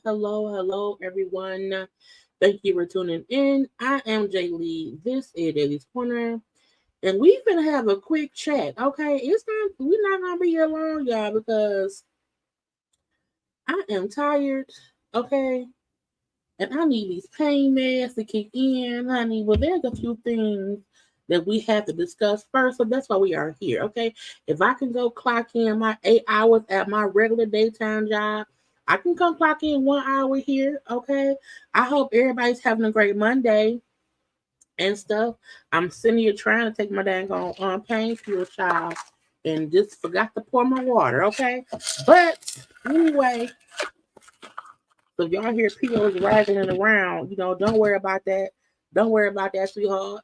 Hello, everyone. Thank you for tuning in. I am Jaylee. This is JayLeesCorner, and we're gonna have a quick chat. Okay, we're not gonna be here long, y'all, because I am tired. Okay, and I need these pain meds to kick in, honey. Well, there's a few things that we have to discuss first, so that's why we are here. Okay, if I can go clock in my 8 hours at my regular daytime job, I can come clock in 1 hour here, okay? I hope everybody's having a great Monday and stuff. I'm sitting here trying to take my dang on pain fuel, child, and just forgot to pour my water, okay? But anyway, so if y'all hear POs rattling around, don't worry about that. Don't worry about that, sweetheart.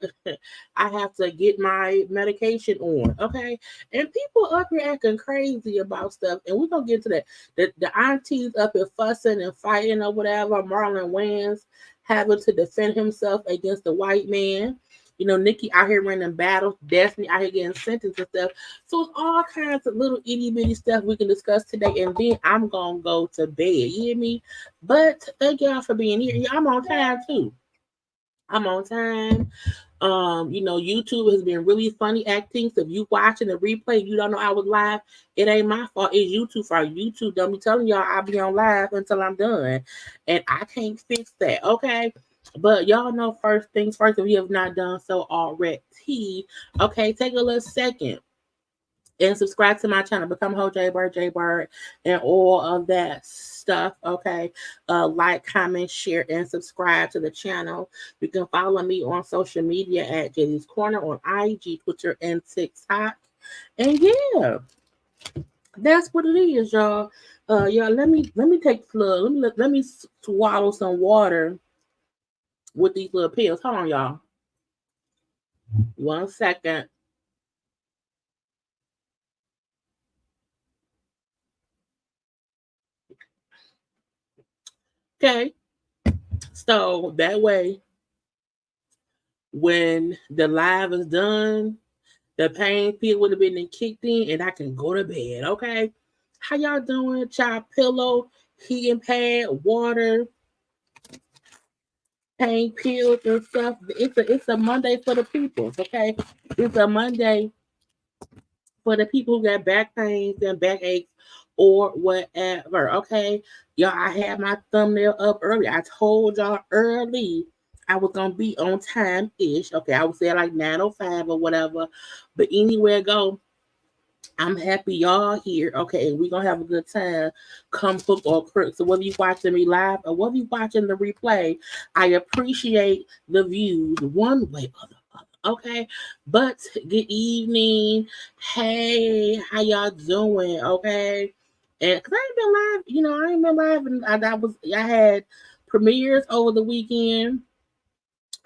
I have to get my medication on, okay? And people up here acting crazy about stuff, and we're going to get to that. The aunties up here fussing and fighting or whatever. Marlon Wayans having to defend himself against the white man. Nicki out here running battles. Destiny out here getting sentenced and stuff. So it's all kinds of little itty-bitty stuff we can discuss today, and then I'm going to go to bed. You hear me? But thank y'all for being here. I'm on time, too. I'm on time. YouTube has been really funny acting. So if you watching the replay, you don't know I was live, it ain't my fault. It's YouTube fault. YouTube don't be telling y'all I'll be on live until I'm done. And I can't fix that, okay? But y'all know first things first, if you have not done so already, okay, take a little second and subscribe to my channel. Become a whole JayBird, and all of that stuff. Okay. Like, comment, share, and subscribe to the channel. You can follow me on social media at JayLeesCorner on IG, Twitter, and TikTok. And yeah, that's what it is, y'all. Y'all, let me take flood. Let me swallow some water with these little pills. Hold on, y'all. 1 second. Okay, so that way, when the live is done, the pain pill would have been kicked in, and I can go to bed. Okay, how y'all doing? Child pillow, heating pad, water, pain pills and stuff. It's a Monday for the people, okay? It's a Monday for the people who got back pains and backaches or whatever. Okay, y'all, I had my thumbnail up early. I told y'all early I was gonna be on time ish. Okay, I was there like 9:05 or whatever. But anywhere I go, I'm happy y'all here. Okay, and we're gonna have a good time. Come hook or crook. So whether you watching me live or whether you watching the replay, I appreciate the views one way or the other. Okay, but good evening. Hey, how y'all doing? Okay, and cause I ain't been live, I ain't been live, and I had premieres over the weekend.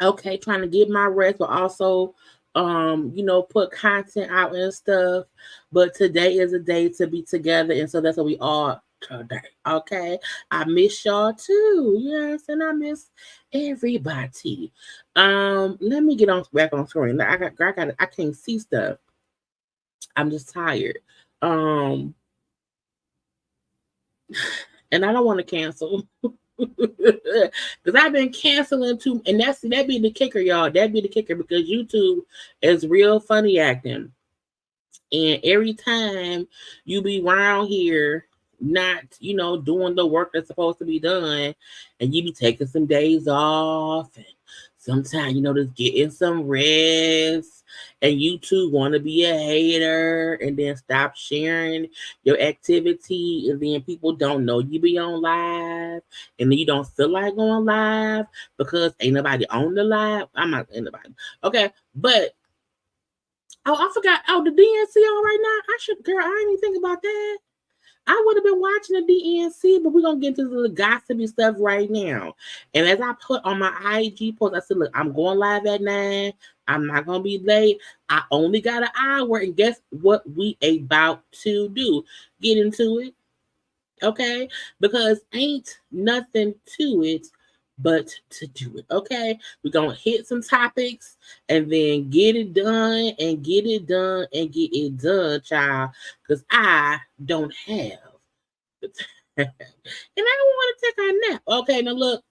Okay, trying to get my rest, but also put content out and stuff. But today is a day to be together, and so that's what we are today. Okay. I miss y'all too. Yes, and I miss everybody. Let me get on back on screen. I can't see stuff. I'm just tired. Um and I don't want to cancel. Because I've been canceling too, and that be the kicker, y'all. That be the kicker because YouTube is real funny acting, and every time you be around here, not doing the work that's supposed to be done, and you be taking some days off, and sometimes just getting some rest. And you too want to be a hater and then stop sharing your activity, and then people don't know you be on live, and then you don't feel like going live because ain't nobody on the live. I'm not anybody. Okay, but I forgot. Oh, the DNC on right now. Girl, I didn't even think about that. I would have been watching the DNC, but we're going to get into the gossipy stuff right now. And as I put on my IG post, I said, look, I'm going live at 9. I'm not going to be late. I only got an hour. And guess what we about to do? Get into it. Okay? Because ain't nothing to it but to do it. Okay? We're going to hit some topics and then get it done and get it done and get it done, child. Because I don't have the time. And I don't want to take a nap. Okay, now look,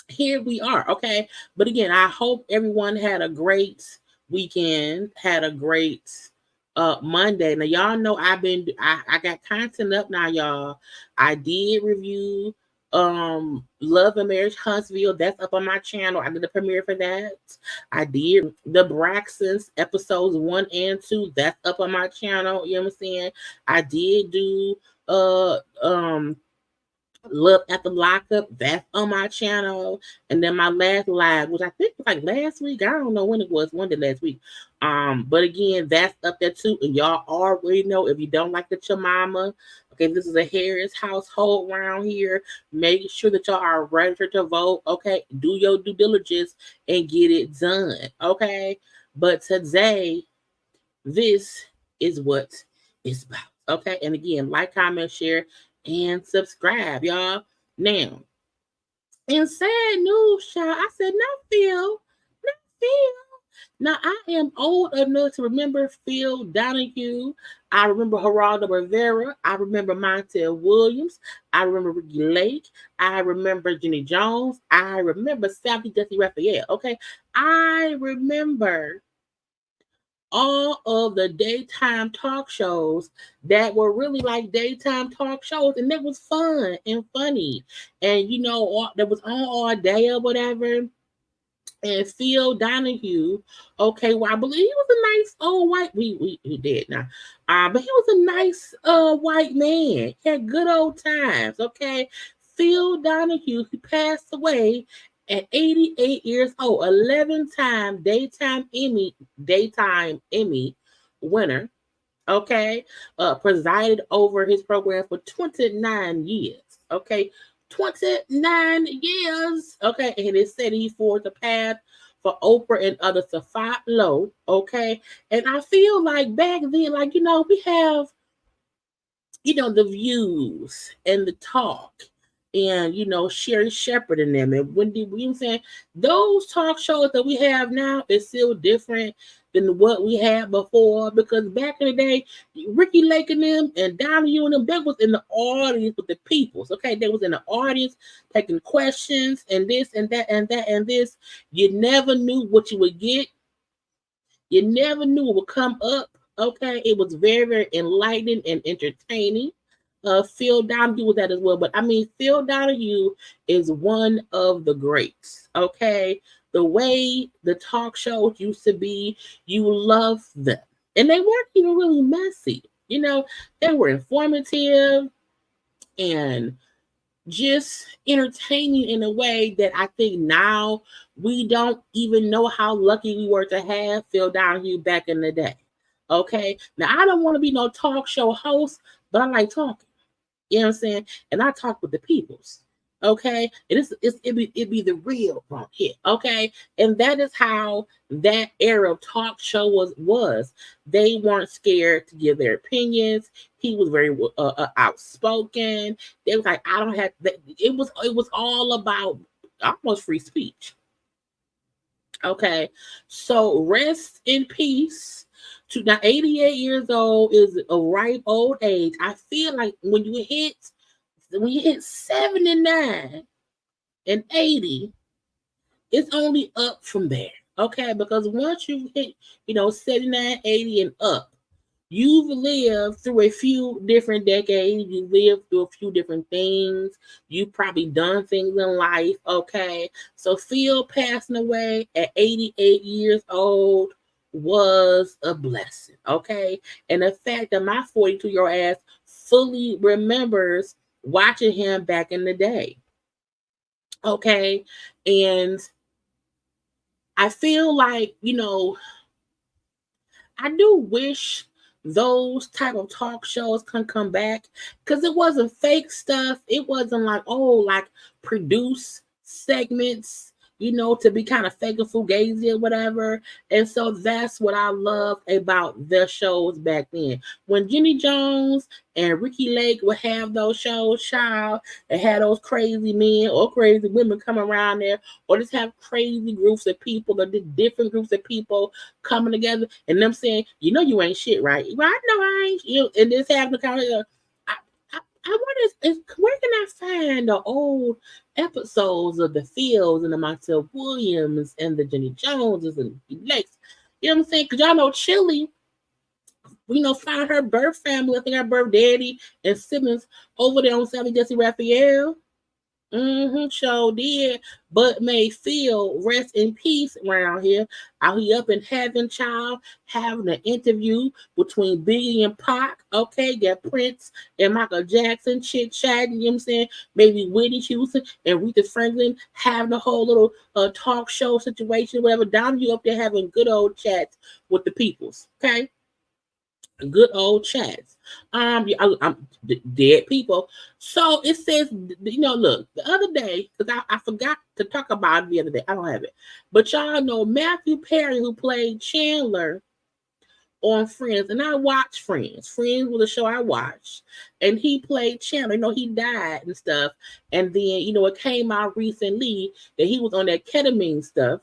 here we are. Okay, but again, I hope everyone had a great weekend, had a great Monday. Now y'all know I got content up now, y'all. I did review Love and Marriage Huntsville. That's up on my channel. I did the premiere for that. I did the Braxtons episodes 1 and 2. That's up on my channel. You know what I'm saying? I did do Love at the Lockup. That's on my channel. And then my last live, which I think was like last week. I don't know when it was. One day last week. But again, that's up there too. And y'all already know if you don't like the Chimama, okay, this is a Harris household around here. Make sure that y'all are registered to vote. Okay, do your due diligence and get it done. Okay, but today, this is what it's about. Okay, and again, like, comment, share, and subscribe, y'all. Now, in sad news, child, I said, not Phil. Now, I am old enough to remember Phil Donahue. I remember Geraldo Rivera. I remember Montel Williams. I remember Ricky Lake. I remember Jenny Jones. I remember Sally Jesse Raphael. Okay, I remember all of the daytime talk shows that were really like daytime talk shows, and that was fun and funny, and that was on all day or whatever. And Phil Donahue, okay, well, I believe he was a nice old white. We did now, but he was a nice white man. He had good old times. Okay, Phil Donahue, he passed away at 88 years old, 11-time daytime Emmy winner. Okay, presided over his program for 29 years. Okay, 29 years. Okay, and it said he forged a path for Oprah and others to follow. Okay, and I feel like back then, like we have, the views and the talk, and Sherry Shepherd and them, and Wendy Williams. Those talk shows that we have now is still different than what we had before. Because back in the day, Ricky Lake and them and Donahue and them, they was in the audience with the peoples. Okay, they was in the audience taking questions and this and that and that and this. You never knew what you would get. You never knew it would come up. Okay, it was very, very enlightening and entertaining. Phil Donahue was that as well. But I mean, Phil Donahue is one of the greats. Okay, the way the talk shows used to be, you love them, and they weren't even really messy. You know, they were informative and just entertaining in a way that I think now we don't even know how lucky we were to have Phil Donahue back in the day. Okay, now I don't want to be no talk show host, but I like talking. You know what I'm saying? And I talk with the peoples. Okay, it be the real from here. Okay, and that is how that era of talk show was. They weren't scared to give their opinions. He was very outspoken. They was like, I don't have that. It was all about almost free speech. Okay, so rest in peace. To now 88 years old is a ripe old age. I feel like when you hit 79 and 80, it's only up from there. Okay, because once you hit, 79, 80 and up, you've lived through a few different decades. You lived through a few different things. You've probably done things in life. Okay, so Phil passing away at 88 years old was a blessing. Okay, and the fact that my 42-year-old ass fully remembers watching him back in the day. Okay, and I feel like, I do wish those type of talk shows can come back, because it wasn't fake stuff. It wasn't like, like produced segments, to be kind of fake and fugazi or whatever. And so that's what I love about the shows back then. When Jenny Jones and Ricky Lake would have those shows, child, and had those crazy men or crazy women come around there, or just have crazy groups of people, or different groups of people coming together, and them saying, you ain't shit, right? Well, I know I ain't. And this having the conversation. I wonder, where can I find the old episodes of the Fields and the Montel Williams and the Jenny Joneses and the Lakes? You know what I'm saying? Because y'all know Chili, found her birth family. I think her birth daddy and siblings over there on Sally Jesse Raphael. Sure did. But may Phil rest in peace around here. Out here up in heaven, child, having an interview between Biggie and Pac. Okay, got Prince and Michael Jackson chit-chatting, you know what I'm saying? Maybe Whitney Houston and Aretha Franklin having a whole little talk show situation, whatever. Down you up there having good old chats with the peoples. Okay? Good old chats. I'm dead people. So it says, look, the other day, because I forgot to talk about it the other day. I don't have it. But y'all know Matthew Perry, who played Chandler on Friends, and I watched Friends. Friends was a show I watched, and he played Chandler. He died and stuff. And then, it came out recently that he was on that ketamine stuff.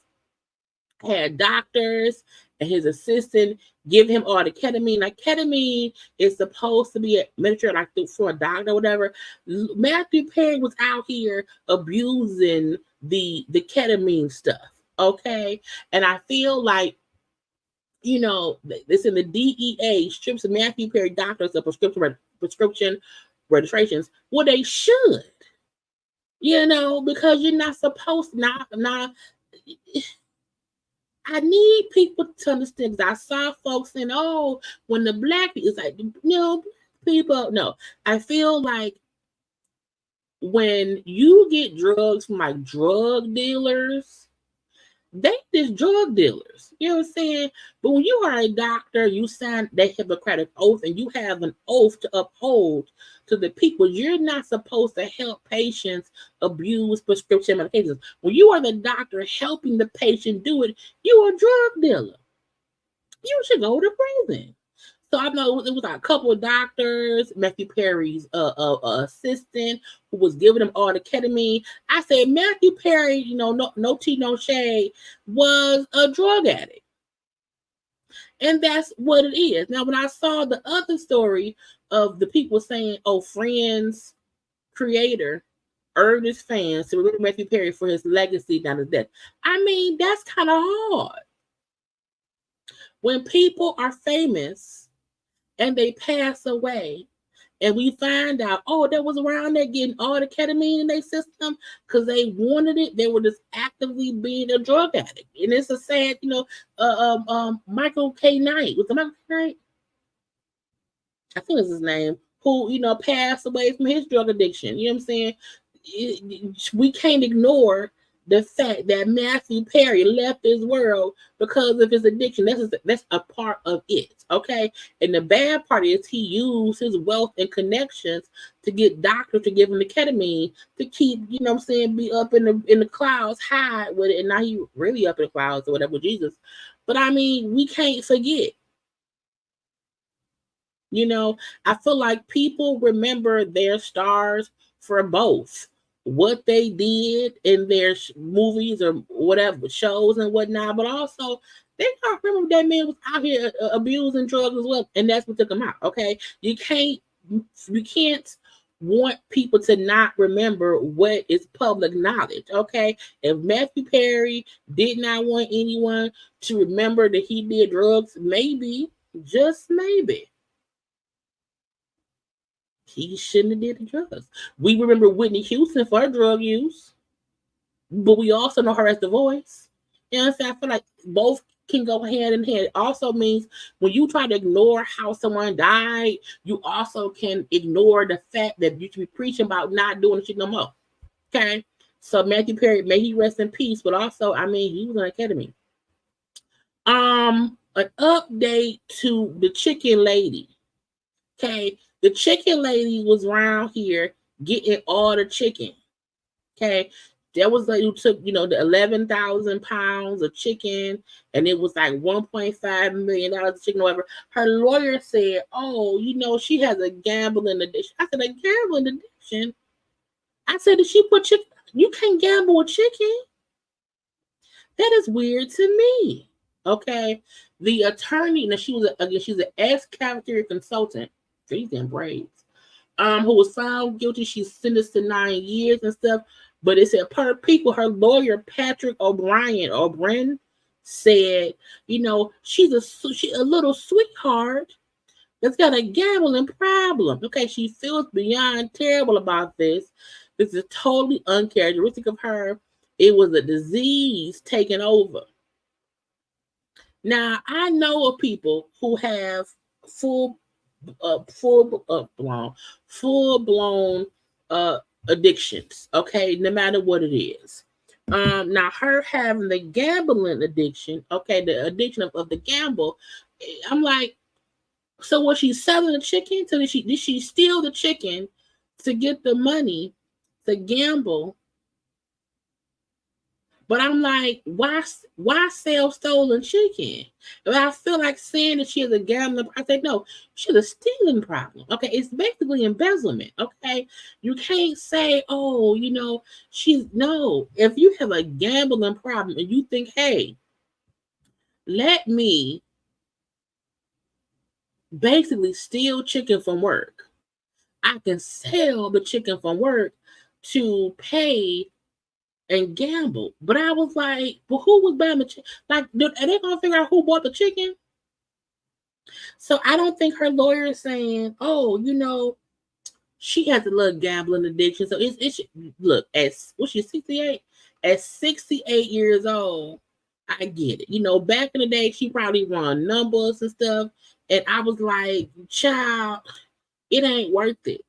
Had doctors and his assistant give him all the ketamine. Like, ketamine is supposed to be administered like for a doctor or whatever. Matthew Perry was out here abusing the ketamine stuff. Okay, and I feel like, this in the DEA strips Matthew Perry doctors of prescription registrations. Well, they should, because you're not supposed to not. I need people to understand, because I saw folks saying, when the black people, it's like, people, no. I feel like when you get drugs from like drug dealers, they just drug dealers. You know what I'm saying? But when you are a doctor, you sign that Hippocratic oath, and you have an oath to uphold to the people. You're not supposed to help patients abuse prescription medications. When you are the doctor helping the patient do it, you are a drug dealer. You should go to prison. So I know it was like a couple of doctors, Matthew Perry's assistant, who was giving him all the ketamine. I said, Matthew Perry, no tea, no shade, was a drug addict. And that's what it is. Now, when I saw the other story of the people saying, oh, Friends creator urged his fans to remember Matthew Perry for his legacy down his death. I mean, that's kind of hard. When people are famous and they pass away, and we find out, oh, that was around there getting all the ketamine in their system because they wanted it. They were just actively being a drug addict. And it's a sad, Michael K. Knight. Was it Michael K. Knight? I think it's his name. Who, passed away from his drug addiction. You know what I'm saying? We can't ignore the fact that Matthew Perry left this world because of his addiction. That's a part of it, okay? And the bad part is he used his wealth and connections to get doctors to give him the ketamine to keep, be up in the clouds high with it. And now he really up in the clouds or whatever with Jesus. But I mean, we can't forget. I feel like people remember their stars for both what they did in their movies or whatever shows and whatnot, but also they can't remember that man was out here abusing drugs as well, and that's what took him out. Okay, you can't want people to not remember what is public knowledge. Okay, if Matthew Perry did not want anyone to remember that he did drugs, maybe, just maybe, he shouldn't have did the drugs. We remember Whitney Houston for her drug use, but we also know her as the voice. You know what I'm saying? I feel like both can go hand in hand. It also means when you try to ignore how someone died, you also can ignore the fact that you should be preaching about not doing shit no more. Okay? So Matthew Perry, may he rest in peace, but also, I mean, he was on ketamine. An update to the chicken lady. Okay? The chicken lady was around here getting all the chicken. Okay. That was like who took, the 11,000 pounds of chicken, and it was like $1.5 million of chicken, whatever. Her lawyer said, oh, she has a gambling addiction. I said, a gambling addiction? I said, did she put chicken? You can't gamble with chicken. That is weird to me. Okay. The attorney, now she's an ex-cafeteria consultant. These damn braids. Who was found guilty. She's sentenced to 9 years and stuff. But it said per people, her lawyer Patrick O'Brien said, she's a little sweetheart that's got a gambling problem. Okay, she feels beyond terrible about this. This is totally uncharacteristic of her. It was a disease taking over. Now I know of people who have full blown addictions, okay, no matter what it is. Now her having the gambling addiction, okay, the addiction of the gamble, I'm like, so was she selling the chicken? So did she steal the chicken to get the money to gamble? But I'm like, why sell stolen chicken? If I feel like saying that she has a gambling, I say no, she has a stealing problem. Okay, it's basically embezzlement. Okay, you can't say, oh, she's no. If you have a gambling problem and you think, hey, let me basically steal chicken from work, I can sell the chicken from work to pay and gamble. But I was like, well, who was buying the chicken? Like, are they gonna figure out who bought the chicken? So I don't think her lawyer is saying, oh, she has a little gambling addiction. So it's look, she's 68? At 68 years old, I get it. Back in the day, she probably run numbers and stuff. And I was like, child, it ain't worth it.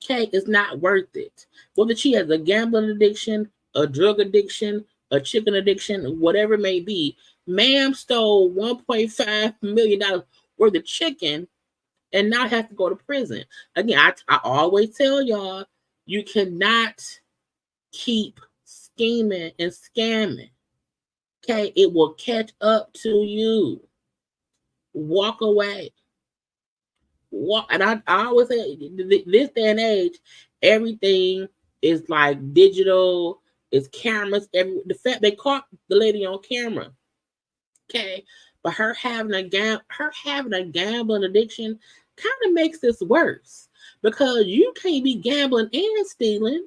Okay, it's not worth it. Whether she has a gambling addiction, a drug addiction, a chicken addiction, whatever it may be, ma'am stole $1.5 million worth of chicken and now have to go to prison. Again, I always tell y'all, you cannot keep scheming and scamming. Okay, it will catch up to you. Walk away. And I always say, this day and age, everything is like digital, it's cameras. The fact they caught the lady on camera. Okay, But her having a gambling addiction kind of makes this worse because you can't be gambling and stealing.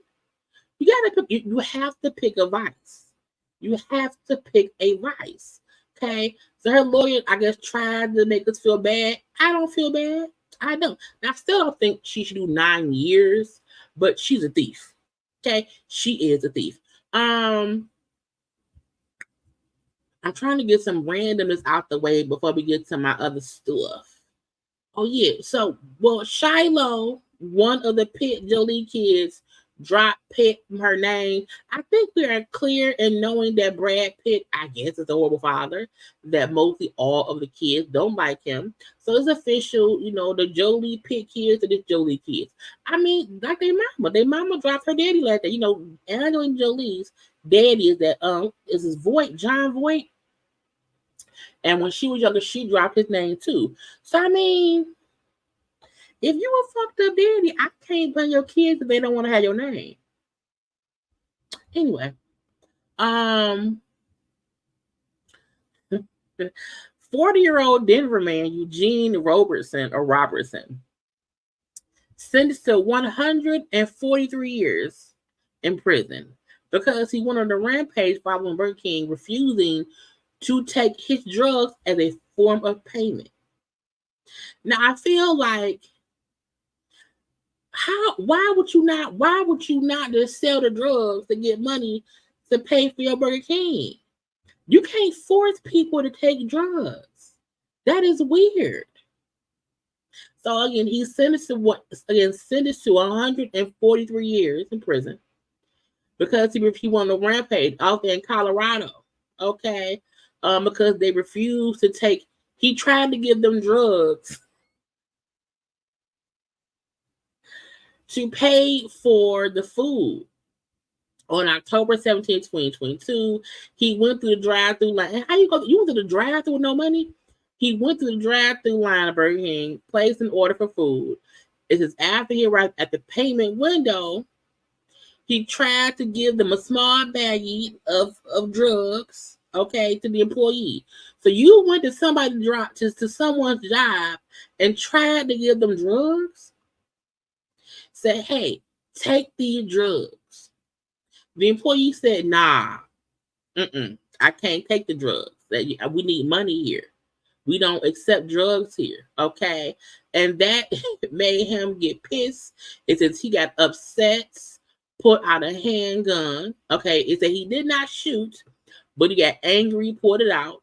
You have to pick a vice. You have to pick a vice. Okay. So her lawyer, I guess, tried to make us feel bad. I don't feel bad. I don't. I still don't think she should do 9 years, but she's a thief. Okay. She is a thief. I'm trying to get some randomness out the way before we get to my other stuff. Oh yeah. So Shiloh, one of the Pitt Jolie kids, dropped Pitt from her name. I think we are clear in knowing that Brad Pitt, I guess, is a horrible father, that mostly all of the kids don't like him. So it's official, the Jolie-Pitt kids are the Jolie kids. I mean, like their mama dropped her daddy like that. Angelina Jolie's daddy is his Voight, John Voight. And when she was younger, she dropped his name too. So I mean, if you a fucked up daddy, I can't blame your kids if they don't want to have your name. Anyway, 40-year-old Denver man Eugene Robertson sentenced to 143 years in prison because he went on a rampage following Burger King refusing to take his drugs as a form of payment. Now I feel like why would you not just sell the drugs to get money to pay for your Burger King? You can't force people to take drugs. That is weird. So again, he's sentenced to 143 years in prison because he went on a rampage out there in Colorado. Okay. Because they refused to take, he tried to give them drugs to pay for the food. On October 17, 2022, he went through the drive-through line. And how you go? You went through the drive-through with no money? He went through the drive-through line of Burger King, placed an order for food. It says after he arrived at the payment window, he tried to give them a small baggie of drugs, okay, to the employee. So you went to someone's job and tried to give them drugs? Say, hey, take these drugs. The employee said, nah, I can't take the drugs. We need money here. We don't accept drugs here, okay? And that made him get pissed. It says he got upset, put out a handgun, okay? It said he did not shoot, but he got angry, pulled it out.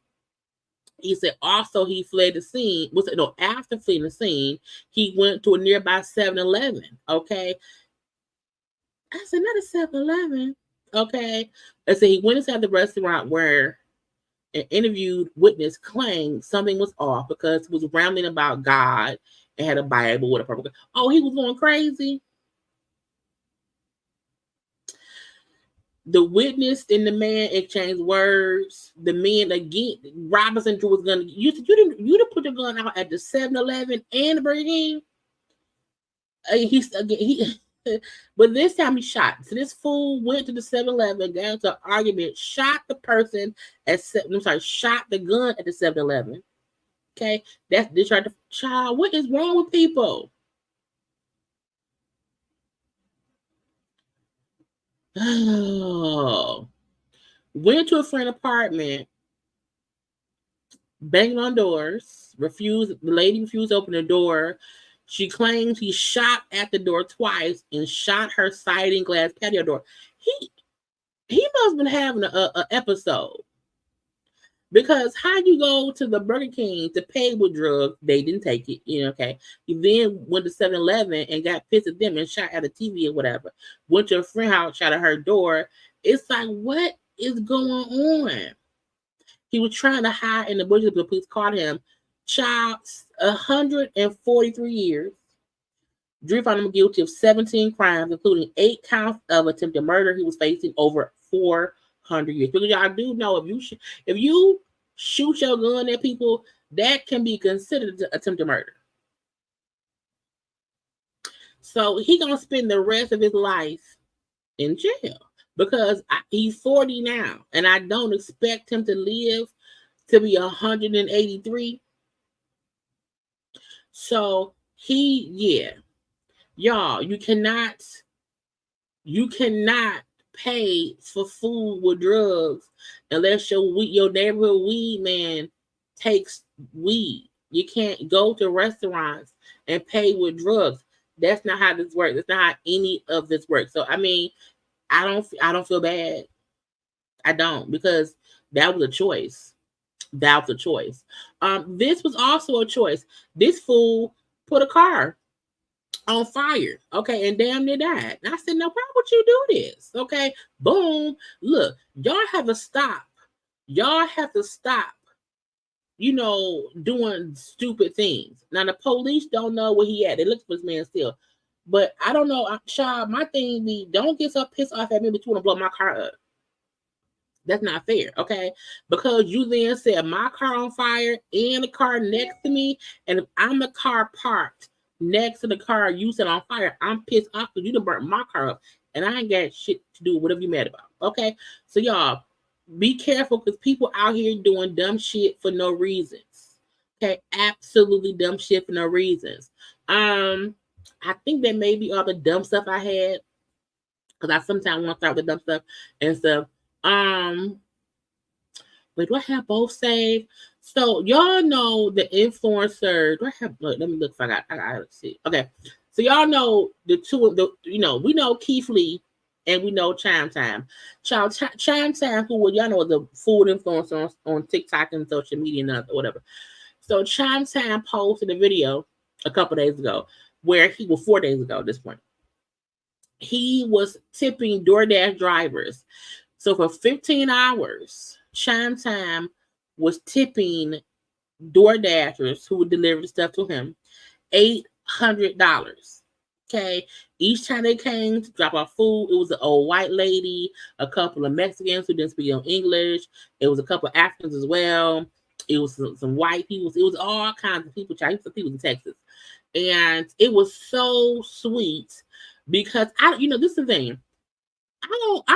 He said also he fled the scene. After fleeing the scene, he went to a nearby 7-Eleven, okay? I said, not a 7-Eleven, okay? I said he went inside the restaurant where an interviewed witness claimed something was off because he was rambling about God and had a Bible with a purple. Oh, he was going crazy. The witness and the man exchanged words. The man again, Robinson drew his gun. You didn't put the gun out at the 7-Eleven and the Burger King. But this time he shot. So this fool went to the 7-Eleven, got into an argument, shot the person shot the gun at the 7-Eleven. Okay, they tried to child. What is wrong with people? Oh, went to a friend's apartment, banging on doors. The lady refused to open the door. She claims he shot at the door twice and shot her sliding glass patio door. He must have been having a episode. Because how you go to the Burger King to pay with drugs, they didn't take it, okay. You then went to 7-Eleven and got pissed at them and shot at the TV or whatever. Went to a friend's house, shot at her door. It's like, what is going on? He was trying to hide in the bushes, but the police caught him. Child, 143 years. Drew found him guilty of 17 crimes, including 8 counts of attempted murder. He was facing over 400 years. Because y'all do know if you shoot your gun at people, that can be considered attempted murder. So he gonna spend the rest of his life in jail because he's 40 now, and I don't expect him to live to be 183. So y'all, you cannot pay for food with drugs unless your neighborhood weed man takes weed. You can't go to restaurants and pay with drugs. That's not how this works. That's not how any of this works. So I mean, I don't feel bad. I don't, because that was a choice. That was a choice. This was also a choice. This fool put a car on fire, okay, and damn near died. And I said, now why would you do this? Okay, boom. Look, y'all have to stop. Y'all have to stop, doing stupid things. Now the police don't know where he at. They look for this man still. But I don't know, child, my thing be, don't get so pissed off at me that you want to blow my car up. That's not fair, okay? Because you then set my car on fire and the car next to me, and if I'm the car parked next to the car you set on fire, I'm pissed off because you done burnt my car up, and I ain't got shit to do with whatever you mad about, okay? So y'all, be careful, because people out here doing dumb shit for no reasons, okay? Absolutely dumb shit for no reasons. I think that may be all the dumb stuff I had, because I sometimes want to start with dumb stuff and stuff. Wait, do I have both saved? So y'all know the influencer. Do I have? Let me look if I got. Let's see. Okay, so y'all know the two. We know Keith Lee and we know Chime. Chime, who y'all know is a food influencer on TikTok and social media and whatever. So Chime posted a video a couple days ago where he was 4 days ago at this point. He was tipping DoorDash drivers. So for 15 hours, Chime was tipping DoorDashers who would deliver the stuff to him $800. Okay. Each time they came to drop off food, it was an old white lady, a couple of Mexicans who didn't speak English. It was a couple of Africans as well. It was some white people. It was all kinds of people. Chinese people in Texas. And it was so sweet because this is the thing. I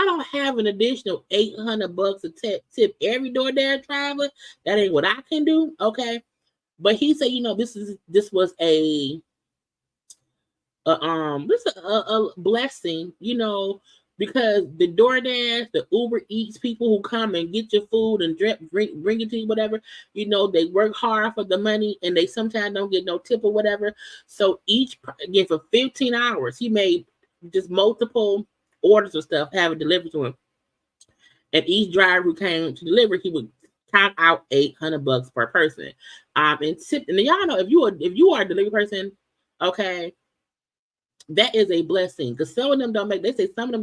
don't have an additional $800 to tip every DoorDash driver. That ain't what I can do. Okay. But he said, this was a blessing, because the DoorDash, the Uber Eats people who come and get your food and bring it to you, whatever, they work hard for the money and they sometimes don't get no tip or whatever. So again, for 15 hours, he made just multiple orders of stuff, have it delivered to him. And each driver who came to deliver, he would count out $800 per person. And tip. And y'all know if you are a delivery person, okay, that is a blessing, because some of them don't make. They say some of them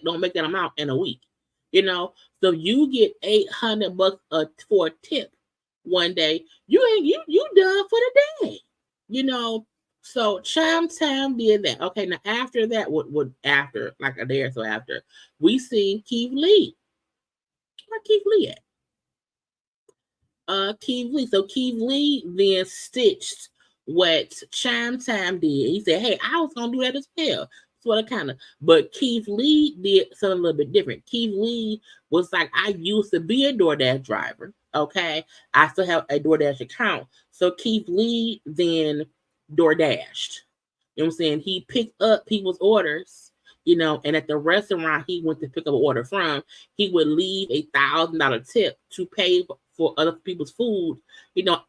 don't make that amount in a week. So you get $800 for a tip one day. You done for the day. So Chime did that. Okay, now after that, after like a day or so after, we seen Keith Lee. Where Keith Lee at? Keith Lee. So Keith Lee then stitched what Chime did. He said, "Hey, I was gonna do that as well." Sort of kind of, but Keith Lee did something a little bit different. Keith Lee was like, "I used to be a DoorDash driver. Okay, I still have a DoorDash account." So Keith Lee then DoorDashed. You know what I'm saying? He picked up people's orders, and at the restaurant he went to pick up an order from, he would leave $1,000 tip to pay for other people's food,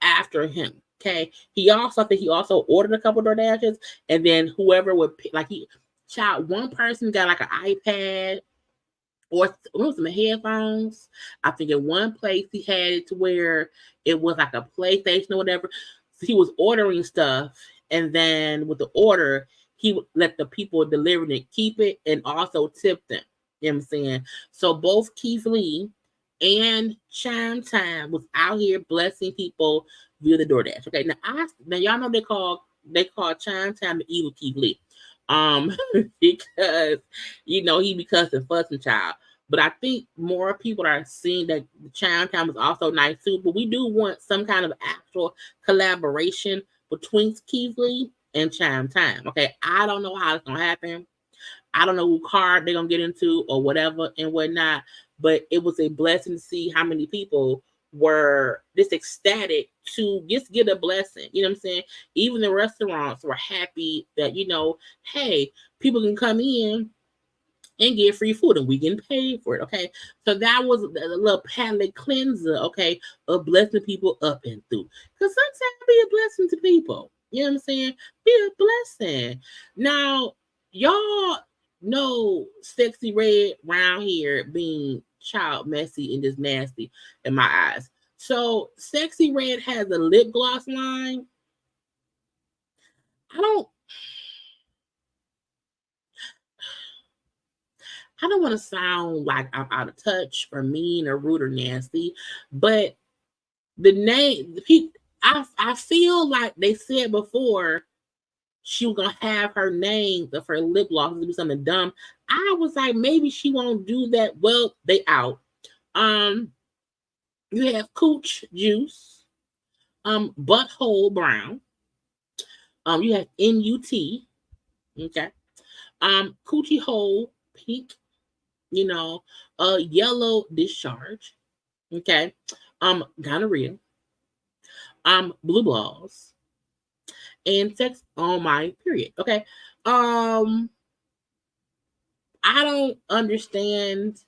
after him. Okay. He also ordered a couple of DoorDashes, and then whoever would pick, one person got like an iPad or some headphones. I think in one place he had it to where it was like a PlayStation or whatever. So he was ordering stuff, and then with the order, he would let the people delivering it keep it and also tip them. You know what I'm saying? So both Keith Lee and Chime was out here blessing people via the DoorDash. Okay, now y'all know they call Chime the evil Keith Lee. Because he be cussing, fussing, child. But I think more people are seeing that the Chime is also nice too. But we do want some kind of actual collaboration between Keith Lee and Chime. Okay, I don't know how it's gonna happen. I don't know who card they're gonna get into or whatever and whatnot. But it was a blessing to see how many people were this ecstatic to just get a blessing. You know what I'm saying? Even the restaurants were happy that, hey, people can come in and get free food and we getting paid for it. Okay. So that was a little palate cleanser, okay, of blessing people up and through. Because sometimes be a blessing to people. You know what I'm saying? Be a blessing. Now, y'all know Sexyy Red around here being child messy and just nasty in my eyes. So Sexyy Red has a lip gloss line. I don't want to sound like I'm out of touch or mean or rude or nasty, but the name, I feel like they said before she was gonna have her name of her lip gloss to do something dumb. I was like, maybe she won't do that. Well, they out. You have Cooch Juice, Butthole Brown. You have NUT, okay. Coochie Hole Pink, yellow discharge, okay. Gonorrhea, blue balls, and sex on my period, okay. I don't understand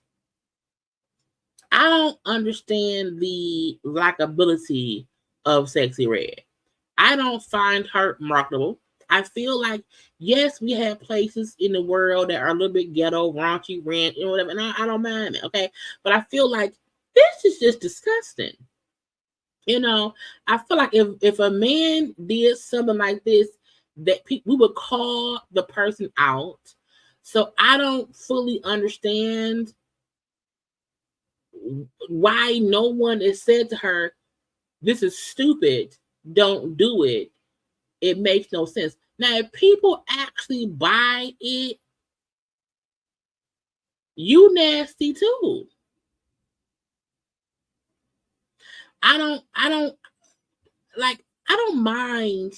the likability of Sexyy Red. I don't find her marketable. I feel like, yes, we have places in the world that are a little bit ghetto, raunchy, rant, and whatever, and I don't mind it, okay? But I feel like this is just disgusting. I feel like if a man did something like this, that we would call the person out. So I don't fully understand why no one has said to her, this is stupid, don't do it. It makes no sense. Now, if people actually buy it, you nasty too. I don't mind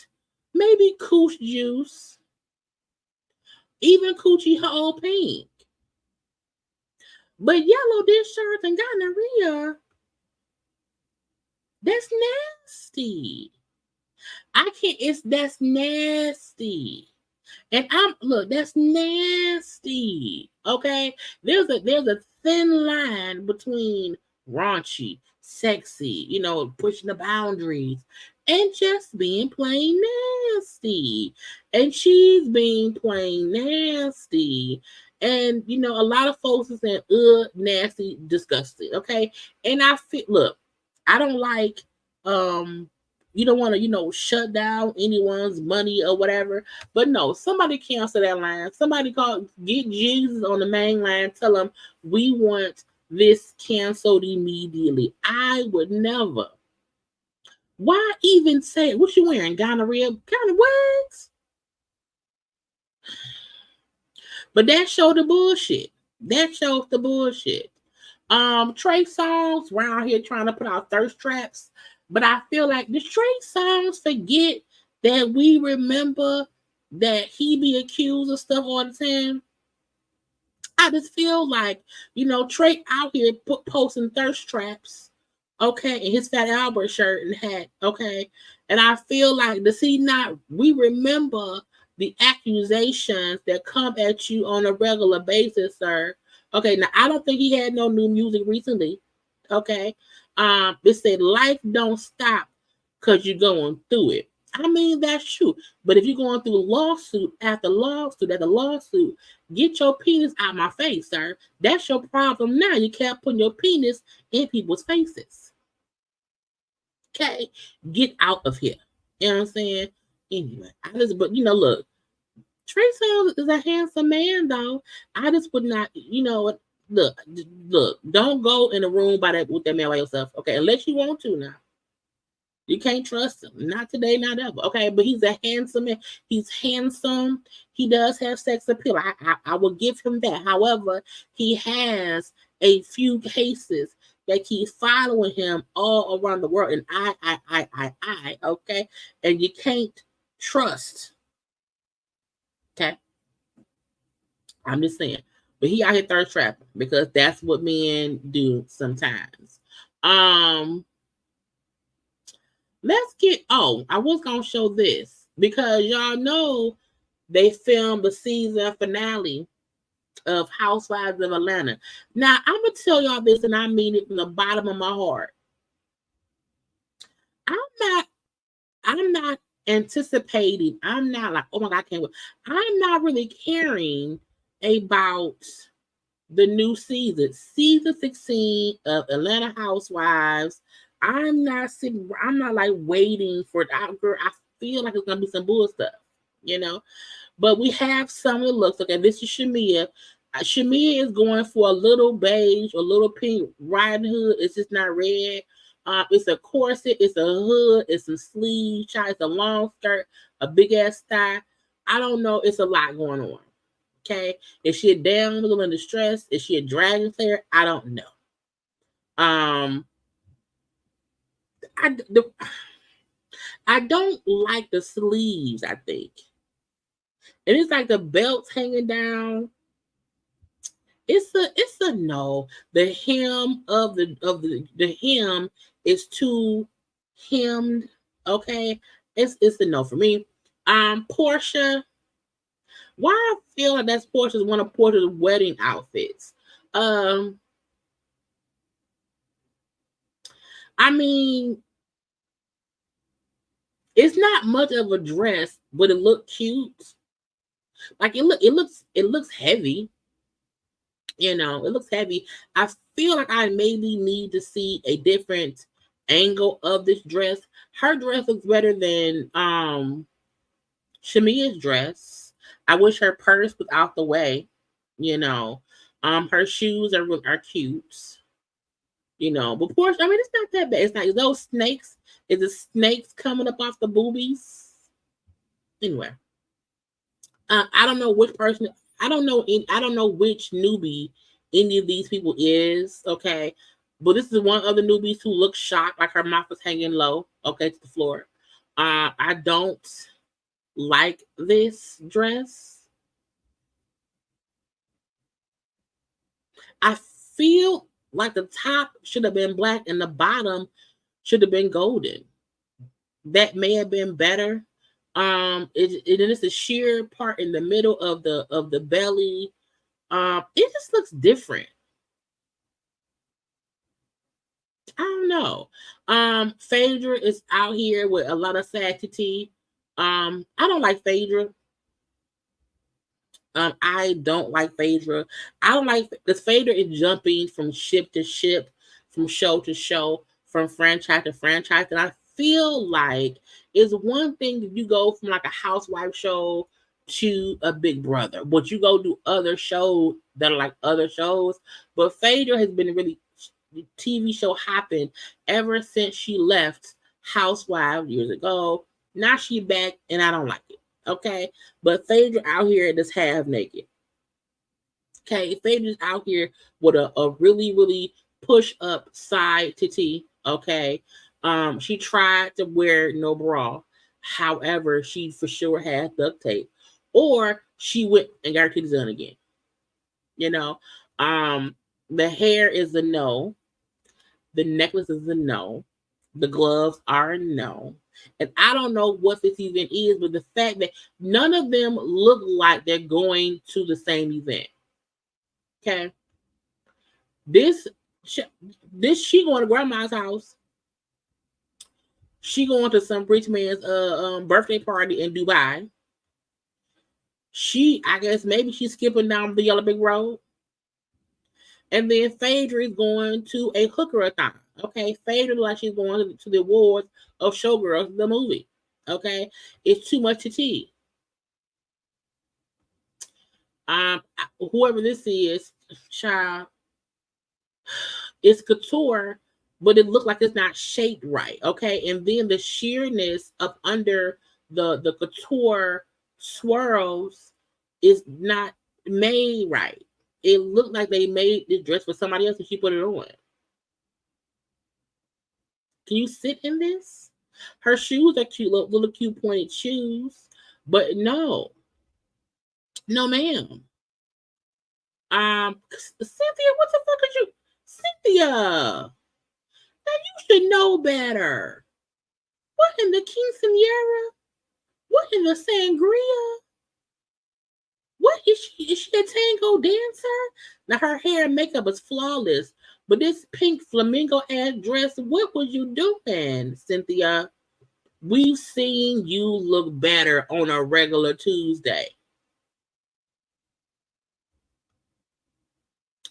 maybe Cooch Juice, even Coochie Hole Pink. But yellow discharge and gonorrhea, that's nasty. That's nasty. And that's nasty. Okay? There's a thin line between raunchy, sexy, pushing the boundaries, and just being plain nasty. And she's being plain nasty. And a lot of folks are saying, nasty, disgusting. Okay. And I don't like you don't want to, shut down anyone's money or whatever. But no, somebody cancel that line. Somebody get Jesus on the main line. Tell them we want this canceled immediately. I would never. Why even say what you wearing? Gonorrhea? Kind of what? But that showed the bullshit. That shows the bullshit. Trey Songz around here trying to put out thirst traps. But I feel like the Trey Songz forget that we remember that he be accused of stuff all the time. I just feel like, Trey out here posting thirst traps, okay, in his Fat Albert shirt and hat, okay. And I feel like, we remember the accusations that come at you on a regular basis, sir. Okay, now I don't think he had no new music recently, okay. It said life don't stop because you're going through it. I mean, that's true. But if you're going through lawsuit after lawsuit after lawsuit, get your penis out my face, sir. That's your problem now. You can't put your penis in people's faces. Okay? Get out of here. You know what I'm saying? Anyway, but look, Trey Songz is a handsome man, though. I just would not, look, don't go in a room with that man by yourself, okay? Unless you want to now. You can't trust him. Not today, not ever. Okay, but he's a handsome man. He's handsome. He does have sex appeal. I will give him that. However, he has a few cases that keep following him all around the world. And okay? And you can't trust. Okay? I'm just saying. But he out here thirst trapping because that's what men do sometimes. let's get. Oh, I was gonna show this because y'all know they filmed the season finale of Housewives of Atlanta. Now I'm gonna tell y'all this, and I mean it from the bottom of my heart. I'm not. I'm not anticipating. I'm not like, oh my god, I can't wait. I'm not really caring about the new season 16 of Atlanta Housewives. I'm not sitting. I'm not like waiting for it. I feel like it's gonna be some bull stuff, you know. But we have some of the looks. Okay, this is Shamia. Shamia is going for a little beige, a little pink riding hood. It's just not red. It's a corset, it's a hood, it's some sleeves, it's a long skirt, a big ass thigh. I don't know. It's a lot going on. Okay, is she a damn little in distress? Is she a dragon player? I don't know. I I don't like the sleeves. I think, and it's like the belt's hanging down. It's a no. The hem of the hem is too hemmed. Okay, it's a no for me. Portia. Why I feel like that's Portia's one of Portia's wedding outfits. I mean, it's not much of a dress, but it looked cute. Like it looks heavy. You know, it looks heavy. I feel like I maybe need to see a different angle of this dress. Her dress looks better than Shamia's dress. I wish her purse was out the way. You know, her shoes are cute. You know, but Portia, I mean, it's not that bad. It's like those snakes. Is the snakes coming up off the boobies? Anyway, I don't know which person. I don't know. I don't know which newbie any of these people is. Okay, but this is one other newbie who looks shocked, like her mouth is hanging low. Okay, to the floor. I don't like this dress. I feel like the top should have been black and the bottom should have been golden. That may have been better. It is a sheer part in the middle of the belly. It just looks different. I don't know. Phaedra is out here with a lot of sanctity. I don't like Phaedra. I don't like Phaedra. I don't like because Phaedra is jumping from ship to ship, from show to show, from franchise to franchise, and I feel like it's one thing that you go from like a housewife show to a Big Brother, but you go do other shows that are like other shows. But Phaedra has been really TV show hopping ever since she left Housewives years ago. Now she back, and I don't like it. Okay, but Phaedra out here just half naked. Okay, Phaedra's out here with a really really push up side titty. Okay, she tried to wear no bra. However, she for sure had duct tape, or she went and got her titties done again. You know, the hair is a no. The necklace is a no. The gloves are a no. And I don't know what this event is, but the fact that none of them look like they're going to the same event. Okay. This she going to grandma's house. She going to some rich man's birthday party in Dubai. I guess maybe she's skipping down the Yellow Brick Road. And then Phaedra is going to a hooker-a-thon. Okay, Phaedra like she's going to the awards of Showgirls, the movie. Okay, it's too much to tea. Whoever this is, child, it's couture, but it looked like it's not shaped right. Okay, and then the sheerness up under the couture swirls is not made right. It looked like they made this dress for somebody else and she put it on. Can you sit in this? Her shoes are cute, little cute pointed shoes, but no, ma'am. Cynthia, what the fuck are you, Cynthia? Now you should know better. What in the quinceañera? What in the sangria? What is she? Is she a tango dancer? Now her hair and makeup is flawless, but this pink flamingo ass dress, what was you doing, Cynthia? We've seen you look better on a regular Tuesday.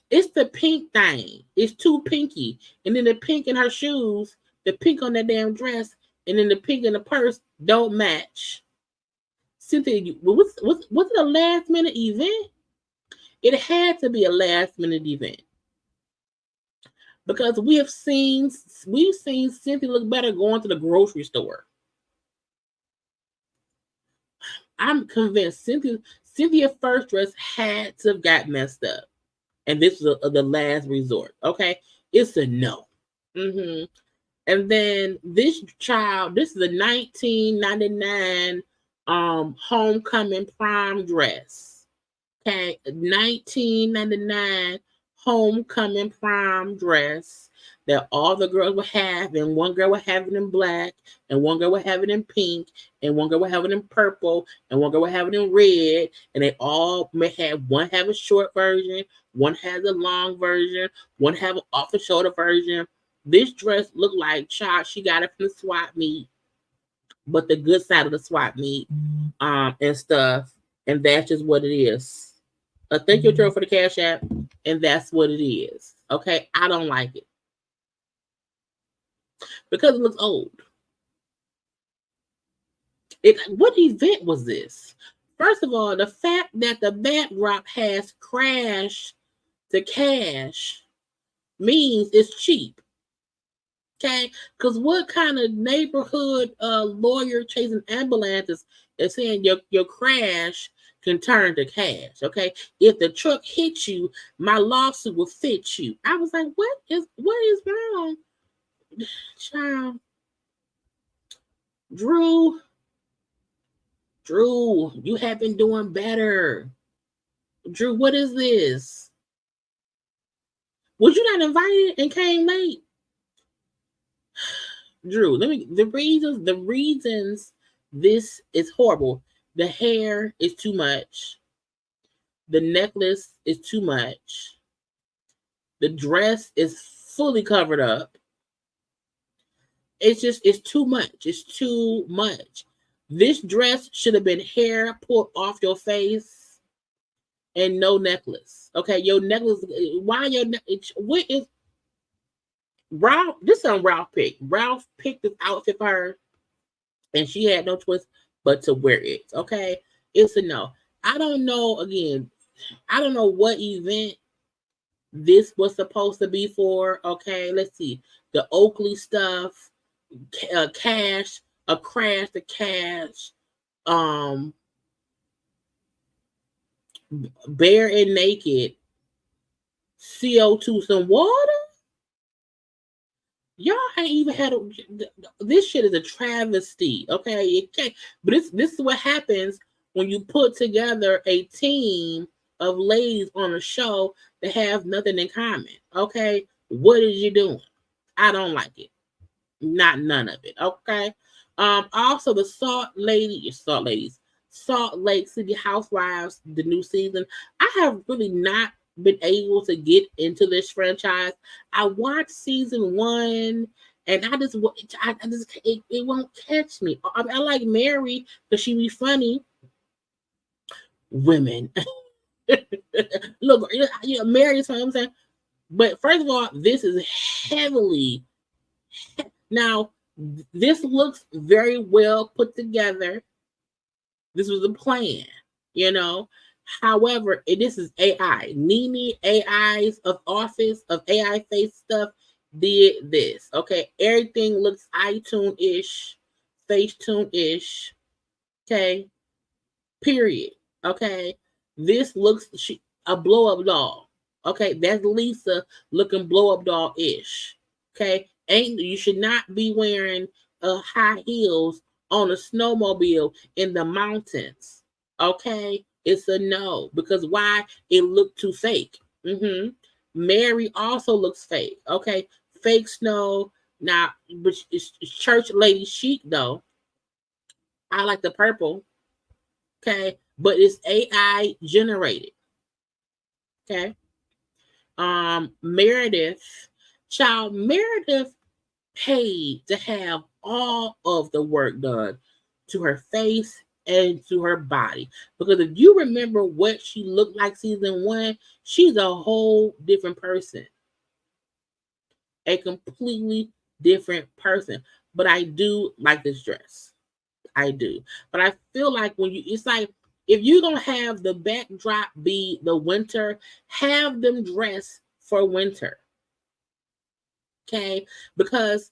It's the pink thing. It's too pinky. And then the pink in her shoes, the pink on that damn dress, and then the pink in the purse don't match. Cynthia, was it a last minute event? It had to be a last minute event. Because we've seen Cynthia look better going to the grocery store. I'm convinced Cynthia's first dress had to have got messed up. And this was the last resort. Okay. It's a no. Mm-hmm. And then this child, this is a 1999 homecoming prom dress. Okay. 1999 homecoming prom dress that all the girls would have, and one girl would have it in black, and one girl would have it in pink, and one girl would have it in purple, and one girl would have it in red, and they all may have, one have a short version, one has a long version, one have an off the shoulder version. This dress looked like, child, she got it from the swap meet, but the good side of the swap meet, and stuff, and that's just what it is. Thank you, Joe, for the Cash App, and that's what it is. Okay, I don't like it because it looks old. What event was this? First of all, the fact that the backdrop has crash to cash means it's cheap. Okay, because what kind of neighborhood lawyer chasing ambulances is saying your crash can turn to cash? Okay, if the truck hits you, my lawsuit will fit you. I was like, what is wrong, child? Drew, you have been doing better. Drew, what is this? Was you not invited and came late? Drew, the reasons this is horrible. The hair is too much. The necklace is too much. The dress is fully covered up. It's too much. It's too much. This dress should have been hair pulled off your face and no necklace. Okay, your necklace. Why your what is Ralph? This is Ralph picked. Ralph picked this outfit for her, and she had no choice but to wear it. Okay, it's a no. I don't know. Again, I don't know what event this was supposed to be for. Okay, let's see. The Oakley stuff, Cash, a crash to Cash, bare and naked, CO2, some water. Y'all ain't even had this shit is a travesty. Okay, it can't. But this is what happens when you put together a team of ladies on a show that have nothing in common. Okay, what is you doing? I don't like it. None of it. Okay. Also the Salt Lake City Housewives, the new season. I have really not been able to get into this franchise. I watched season 1 and I just it won't catch me. I like Mary because she be funny. Women. Look, Mary is what I'm saying. But first of all, this is heavily now. This looks very well put together. This was a plan, However, this is AI. Nene AIs of Office, of AI face stuff, did this. Okay, everything looks iTunes-ish, Facetune-ish. Okay, period. Okay, this looks a blow-up doll. Okay, that's Lisa looking blow-up doll-ish. Okay, you should not be wearing high heels on a snowmobile in the mountains. Okay, it's a no, because why? It looked too fake. Mary also looks fake. Okay, fake snow, Now, but it's church lady chic though. I like the purple. Okay, but it's AI generated. Okay. Meredith, child Meredith paid to have all of the work done to her face and to her body. Because if you remember what she looked like season one, she's a whole different person. A completely different person. But I do like this dress. I do. But I feel like when you, it's like, if you're going to have the backdrop be the winter, have them dress for winter. Okay? Because,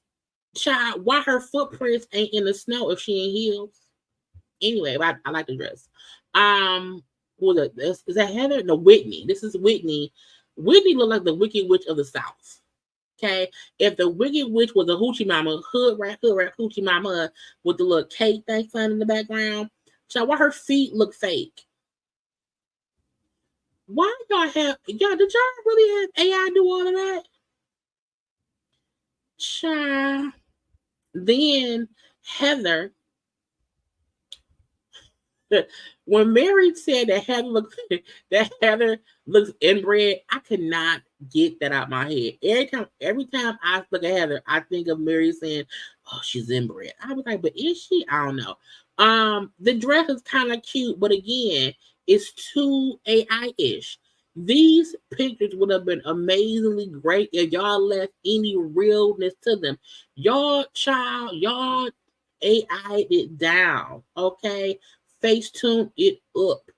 child, why her footprints ain't in the snow if she ain't heels? Anyway, I like the dress. Who was it? Is that Heather? No, Whitney. This is Whitney. Whitney looked like the Wicked Witch of the South. Okay, if the Wicked Witch was a hoochie mama, hood rat hoochie mama with the little cake thing flying in the background, so why her feet look fake? Why y'all have y'all? Did y'all really have AI do all of that? Child. Then Heather, when Mary said that Heather looks inbred, I could not get that out my head. Every time I look at Heather, I think of Mary saying, "Oh, she's inbred." I was like, "But is she?" I don't know. The dress is kind of cute, but again, it's too AI-ish. These pictures would have been amazingly great if y'all left any realness to them. Y'all AI it down, okay? Facetune it up.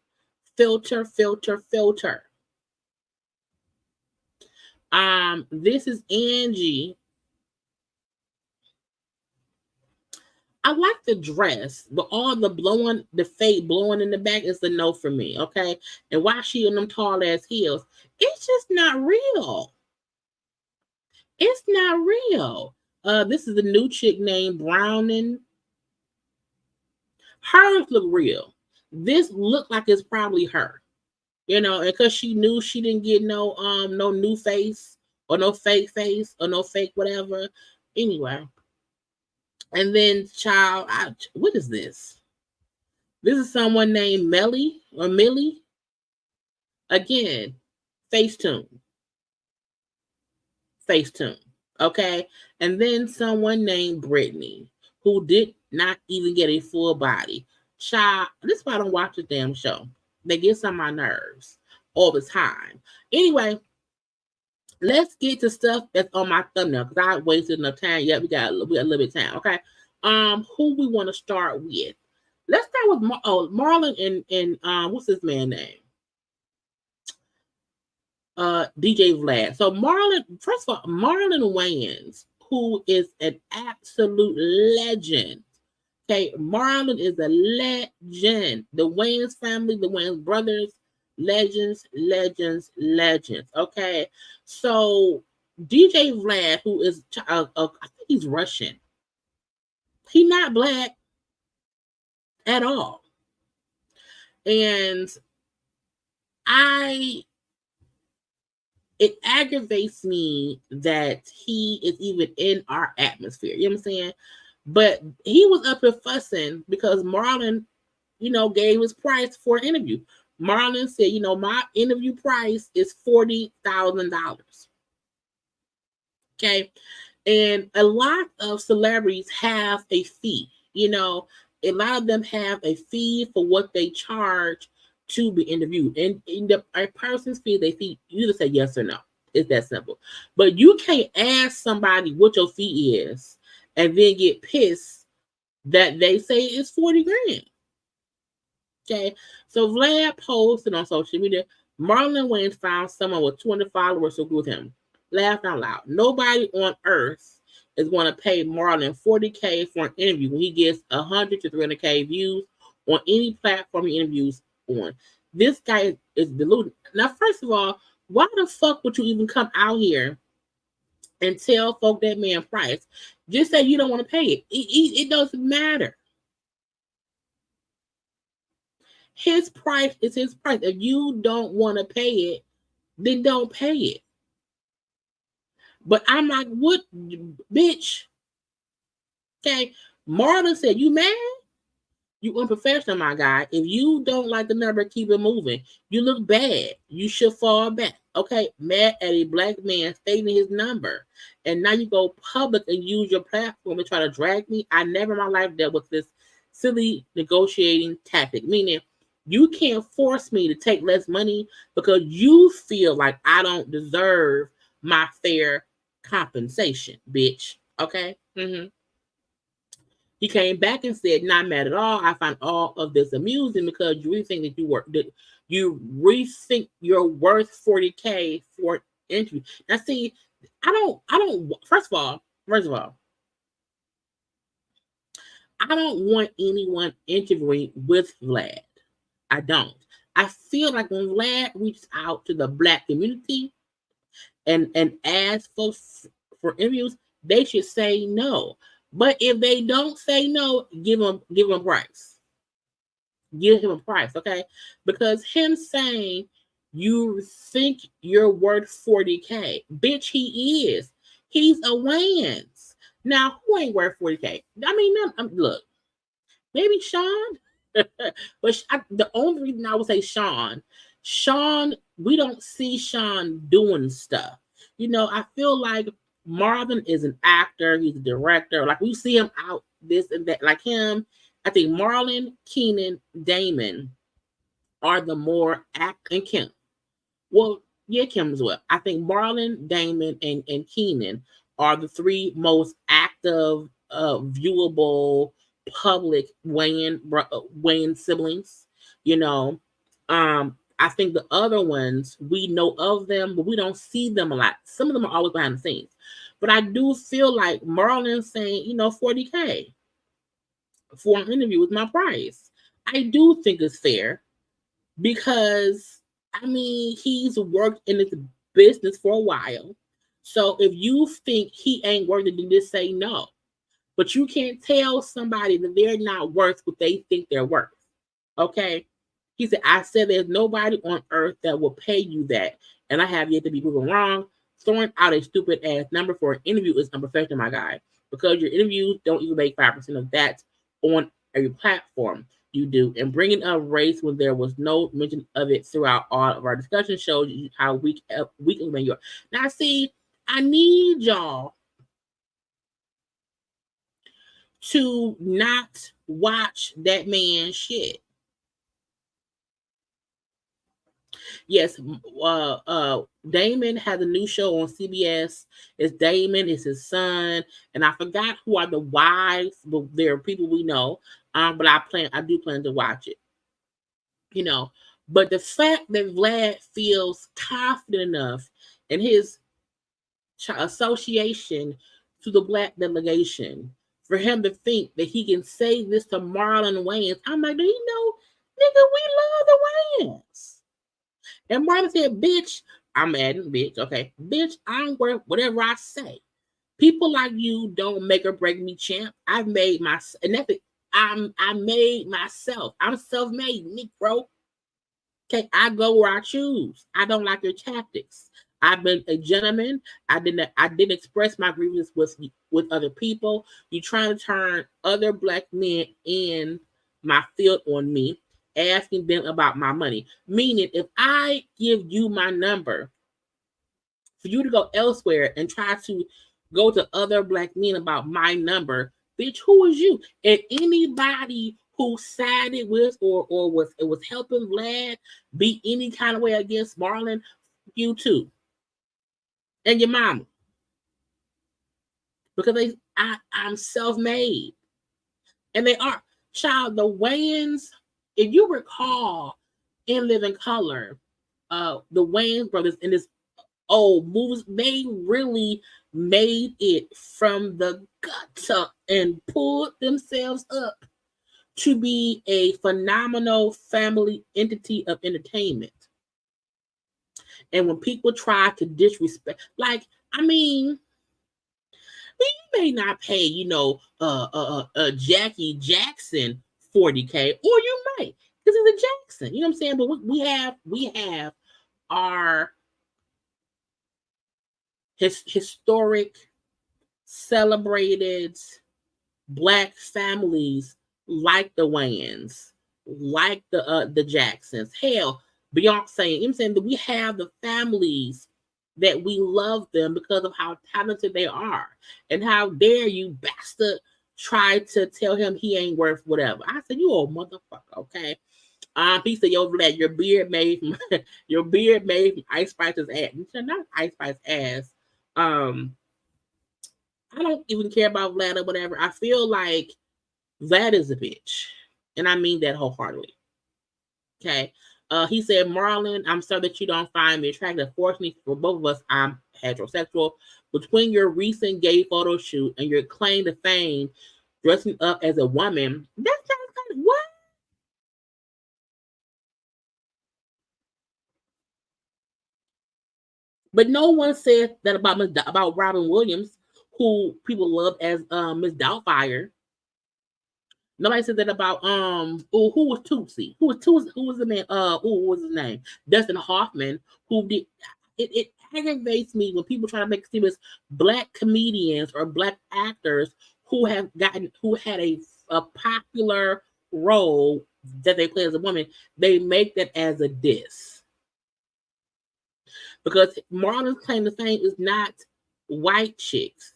Filter, filter, filter. This is Angie. I like the dress, but all the blowing, the fake blowing in the back is the no for me, okay? And why she in them tall ass heels? It's just not real. It's not real. This is a new chick named Browning. Hers look real. This look like it's probably her. You know, and because she knew she didn't get no new face or no fake face or no fake whatever. Anyway, and then child, what is this? This is someone named Melly or Millie. Again, Facetune, Facetune. Okay, and then someone named Brittany who did not even get a full body. Child, this is why I don't watch the damn show. They get on my nerves all the time. Anyway, let's get to stuff that's on my thumbnail because I wasted enough time. Yeah, we got a little bit of time. Okay. Who we want to start with? Let's start with Marlon and what's his man name? DJ Vlad. So Marlon, first of all, Marlon Wayans, who is an absolute legend. Okay, Marlon is a legend. The Wayans family, the Wayans brothers, legends, legends, legends. Okay, so DJ Vlad, who is, I think he's Russian. He's not black at all, and it aggravates me that he is even in our atmosphere. You know what I'm saying? But he was up here fussing because Marlon, gave his price for an interview. Marlon said, my interview price is $40,000. Okay. And a lot of celebrities have a fee. A lot of them have a fee for what they charge to be interviewed. And a person's fee, they fee, you just say yes or no. It's that simple. But you can't ask somebody what your fee is and then get pissed that they say it's 40 grand. Okay. So Vlad posted on social media, Marlon Wayans found someone with 200 followers to agree with him. Laugh out loud. Nobody on earth is going to pay Marlon $40K for an interview when he gets 100 to 300K views on any platform he interviews on. This guy is deluded. Now, first of all, why the fuck would you even come out here and tell folk that man price? Just say you don't want to pay it. It doesn't matter. His price is his price. If you don't want to pay it, then don't pay it. But I'm like, what, bitch? Okay. Marlon said, you mad? You unprofessional, my guy. If you don't like the number, keep it moving. You look bad. You should fall back. Okay, mad at a black man stating his number. And now you go public and use your platform to try to drag me. I never in my life dealt with this silly negotiating tactic. Meaning, you can't force me to take less money because you feel like I don't deserve my fair compensation, bitch. Okay? Mm-hmm. He came back and said, "Not mad at all. I find all of this amusing because you rethink you're worth 40K for an interview." Now, see, I don't. First of all, I don't want anyone interviewing with Vlad. I don't. I feel like when Vlad reaches out to the black community and asks for interviews, they should say no. But if they don't say no, give him a price. Give him a price, okay? Because him saying you think you're worth 40K, bitch, he is. He's a Wayans. Now, who ain't worth 40K? I mean, look, maybe Sean, but the only reason I would say Sean, we don't see Sean doing stuff. You know, I feel like Marvin is an actor, he's a director. Like, we see him out this and that. Like him, I think Marlon, Keenan, Damon are the more and Kim. Well, yeah, Kim as well. I think Marlon, Damon, and Keenan are the three most active, viewable public Wayne siblings. You know, I think the other ones, we know of them, but we don't see them a lot. Some of them are always behind the scenes. But I do feel like Marlon saying, 40K for an interview with my price. I do think it's fair because, I mean, he's worked in this business for a while. So if you think he ain't worth it, then just say no. But you can't tell somebody that they're not worth what they think they're worth. Okay? He said, I said there's nobody on earth that will pay you that. And I have yet to be proven wrong. Throwing out a stupid ass number for an interview is unprofessional, my guy. Because your interviews don't even make 5% of that on a platform. You do. And bringing up race when there was no mention of it throughout all of our discussion shows you how weak you are. Now, see, I need y'all to not watch that man's shit. Yes, Damon has a new show on CBS. It's Damon, it's his son, and I forgot who are the wives, but there are people we know. But I do plan to watch it. But the fact that Vlad feels confident enough in his association to the black delegation for him to think that he can say this to Marlon Wayans, I'm like, do you know, nigga, we love the Wayans. And Marlon said, bitch, I'm adding bitch, okay, bitch, I'm worth whatever I say. People like you don't make or break me, champ. I've made myself, and that's it. I made myself. I'm self-made, Negro. Okay, I go where I choose. I don't like your tactics. I've been a gentleman. I didn't express my grievances with other people. You trying to turn other black men in my field on me, asking them about my money. Meaning, if I give you my number for you to go elsewhere and try to go to other black men about my number, bitch, who is you? And anybody who sided with or was helping Vlad be any kind of way against Marlon, you too. And your mama. Because I'm self-made. And they are. Child, the Wayans, if you recall in Living Color, the Wayans brothers in this old movies, they really made it from the gutter and pulled themselves up to be a phenomenal family entity of entertainment. And when people try to disrespect, like, I mean, you may not pay, Jackie Jackson 40K, or you might, because it's a Jackson. You know what I'm saying? But we have our historic, celebrated Black families like the Wayans, like the Jacksons. Hell, Beyonce. You know what I'm saying? That we have the families that we love them because of how talented they are. And how dare you bastard try to tell him he ain't worth whatever. I said, you old motherfucker, okay? He said, yo, Vlad, your beard made from your beard made from Ice Spice's ass. Not Ice Spice's ass. I don't even care about Vlad or whatever. I feel like Vlad is a bitch. And I mean that wholeheartedly. Okay. He said, Marlon, I'm sorry that you don't find me attractive. Fortunately for both of us, I'm heterosexual. Between your recent gay photo shoot and your claim to fame dressing up as a woman, that sounds kind of what? But no one said that about Robin Williams, who people love as Miss Doubtfire. Nobody said that about who was Tootsie? Who was the man? What was his name? Dustin Hoffman, who did it aggravates me when people try to make famous Black comedians or Black actors who had a popular role that they play as a woman, they make that as a diss. Because Marlon's claim to fame is not white chicks.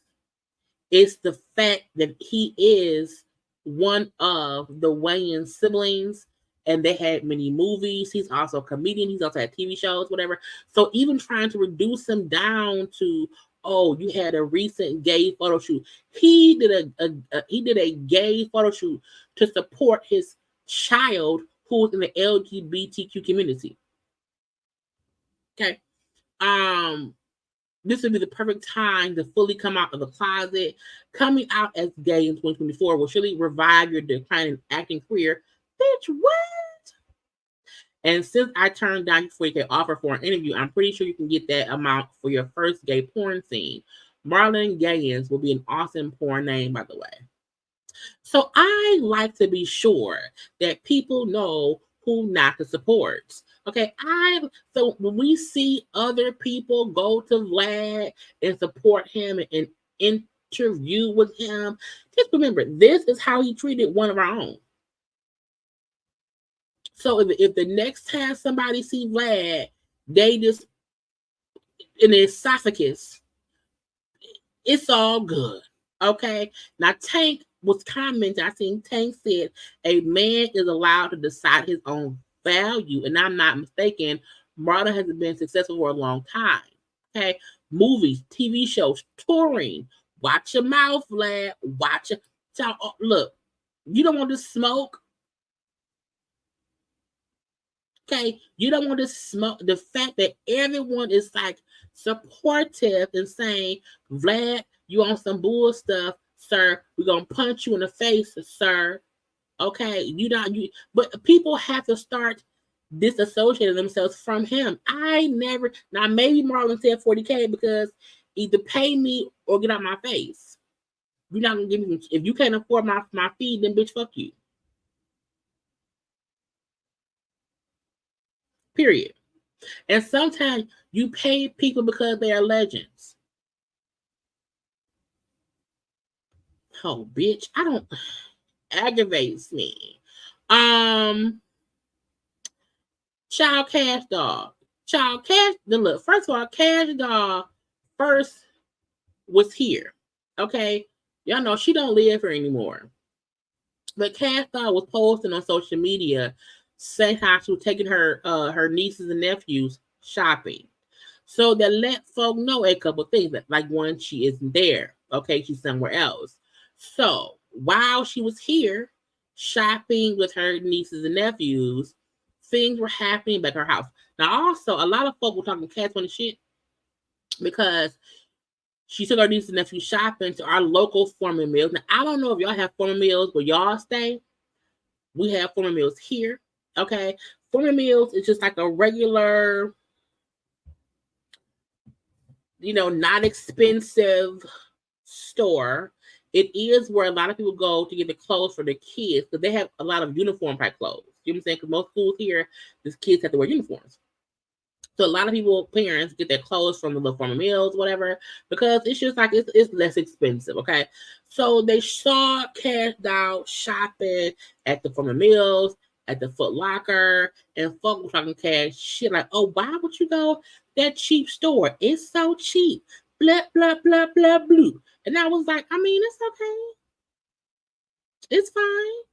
It's the fact that he is one of the Wayans siblings, and they had many movies. He's also a comedian. He's also had TV shows, whatever. So even trying to reduce him down to, oh, you had a recent gay photo shoot. He did a gay photo shoot to support his child who was in the LGBTQ community. Okay. This would be the perfect time to fully come out of the closet. Coming out as gay in 2024 will surely revive your declining acting career. Bitch, what? And since I turned down your 40K offer for an interview, I'm pretty sure you can get that amount for your first gay porn scene. Marlon Wayans will be an awesome porn name, by the way. So I like to be sure that people know who not to support. Okay, so when we see other people go to Vlad and support him and interview with him, just remember this is how he treated one of our own. So if the next time somebody see Vlad, they just in the esophagus, it's all good. Okay, now Tank was commenting. I seen Tank said a man is allowed to decide his own value, and I'm not mistaken. Marlon has been successful for a long time. Okay, movies, TV shows, touring. Watch your mouth, Vlad. Watch it. Look, you don't want to smoke. Okay, you don't want to smoke. The fact that everyone is like supportive and saying, Vlad, you on some bull stuff, sir. We're gonna punch you in the face, sir. Okay, but people have to start disassociating themselves from him. Now maybe Marlon said 40K because either pay me or get out my face. You're not gonna give me, if you can't afford my fee, then bitch, fuck you. Period. And sometimes you pay people because they are legends. Oh, bitch, I don't aggravates me. Child Kash Doll. Child Cash. Look, first of all, Kash Doll first was here. Okay, y'all know she don't live here anymore. But Kash Doll was posting on social media saying how she was taking her nieces and nephews shopping. So that let folk know a couple things. Like one, she isn't there. Okay, she's somewhere else. So while she was here shopping with her nieces and nephews, things were happening back at her house. Now, also, a lot of folk were talking cash money shit because she took her nieces and nephews shopping to our local Forman Mills. Now, I don't know if y'all have Forman Mills where y'all stay. We have Forman Mills here. Okay, Forman Mills is just like a regular, not expensive store. It is where a lot of people go to get the clothes for the kids because they have a lot of uniform type clothes. You know what I'm saying? Because most schools here, the kids have to wear uniforms. So a lot of people, parents, get their clothes from the former mills, whatever, because it's just like it's less expensive. Okay, so they saw Kash Doll shopping at the former mills, at the Foot Locker, and folk was talking cash shit like, oh, why would you go that cheap store? It's so cheap. Blah blah blah blah blue. And I was like, I mean, it's okay. It's fine.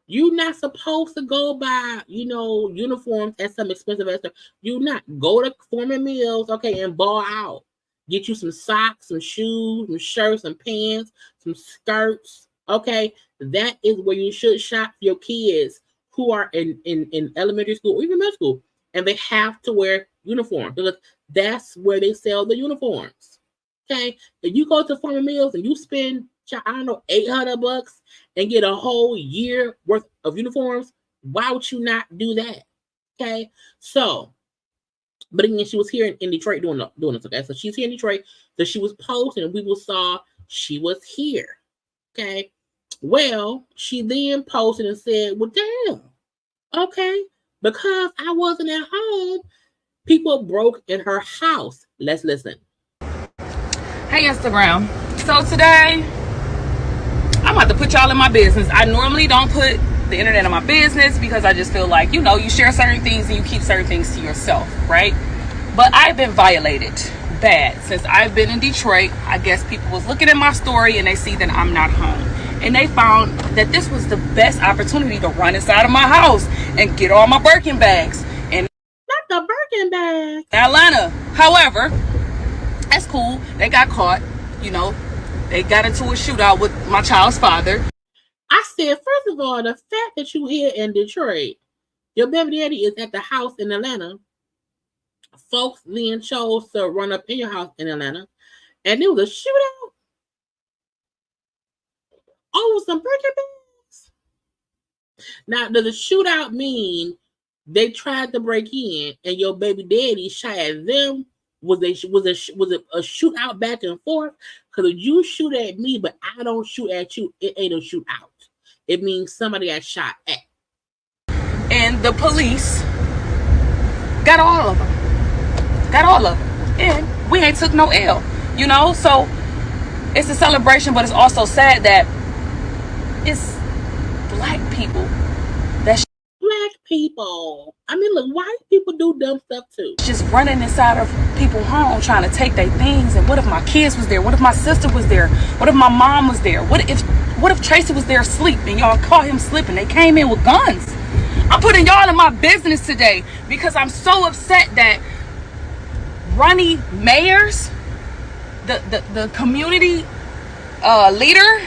You're not supposed to go buy, uniforms at some expensive store. You not go to former mills, okay, and ball out. Get you some socks, some shoes, some shirts, some pants, some skirts. Okay, that is where you should shop for your kids who are in elementary school or even middle school, and they have to wear uniforms because that's where they sell the uniforms. Okay, if you go to former mills and you spend, I don't know, $800 and get a whole year worth of uniforms, why would you not do that? Okay, so, but again, she was here in Detroit doing this. Okay, so she's here in Detroit, so she was posting, and people saw she was here. Okay, well, she then posted and said, "Well, damn, okay, because I wasn't at home, people broke in her house." Let's listen. Hey, Instagram. So today, I'm about to put y'all in my business. I normally don't put the internet in my business because I just feel like, you share certain things and you keep certain things to yourself, right? But I've been violated bad since I've been in Detroit. I guess people was looking at my story and they see that I'm not home. And they found that this was the best opportunity to run inside of my house and get all my Birkin bags. And not the Birkin bag. Atlanta. However, that's cool. They got caught, They got into a shootout with my child's father. I said, first of all, the fact that you here in Detroit, your baby daddy is at the house in Atlanta. Folks then chose to run up in your house in Atlanta, and there was a shootout over some Birkin bags. Now, does a shootout mean they tried to break in and your baby daddy shot at them? Was it a shootout back and forth? Because if you shoot at me, but I don't shoot at you, it ain't a shootout. It means somebody got shot at. And the police got all of them. And we ain't took no L, So it's a celebration, but it's also sad that it's black people Black people. I mean, look, white people do dumb stuff too. Just running inside of people's home trying to take their things. And what if my kids was there? What if my sister was there? What if my mom was there? What if Tracy was there asleep and y'all caught him slipping? They came in with guns. I'm putting y'all in my business today because I'm so upset that Ronnie Mayers, the community leader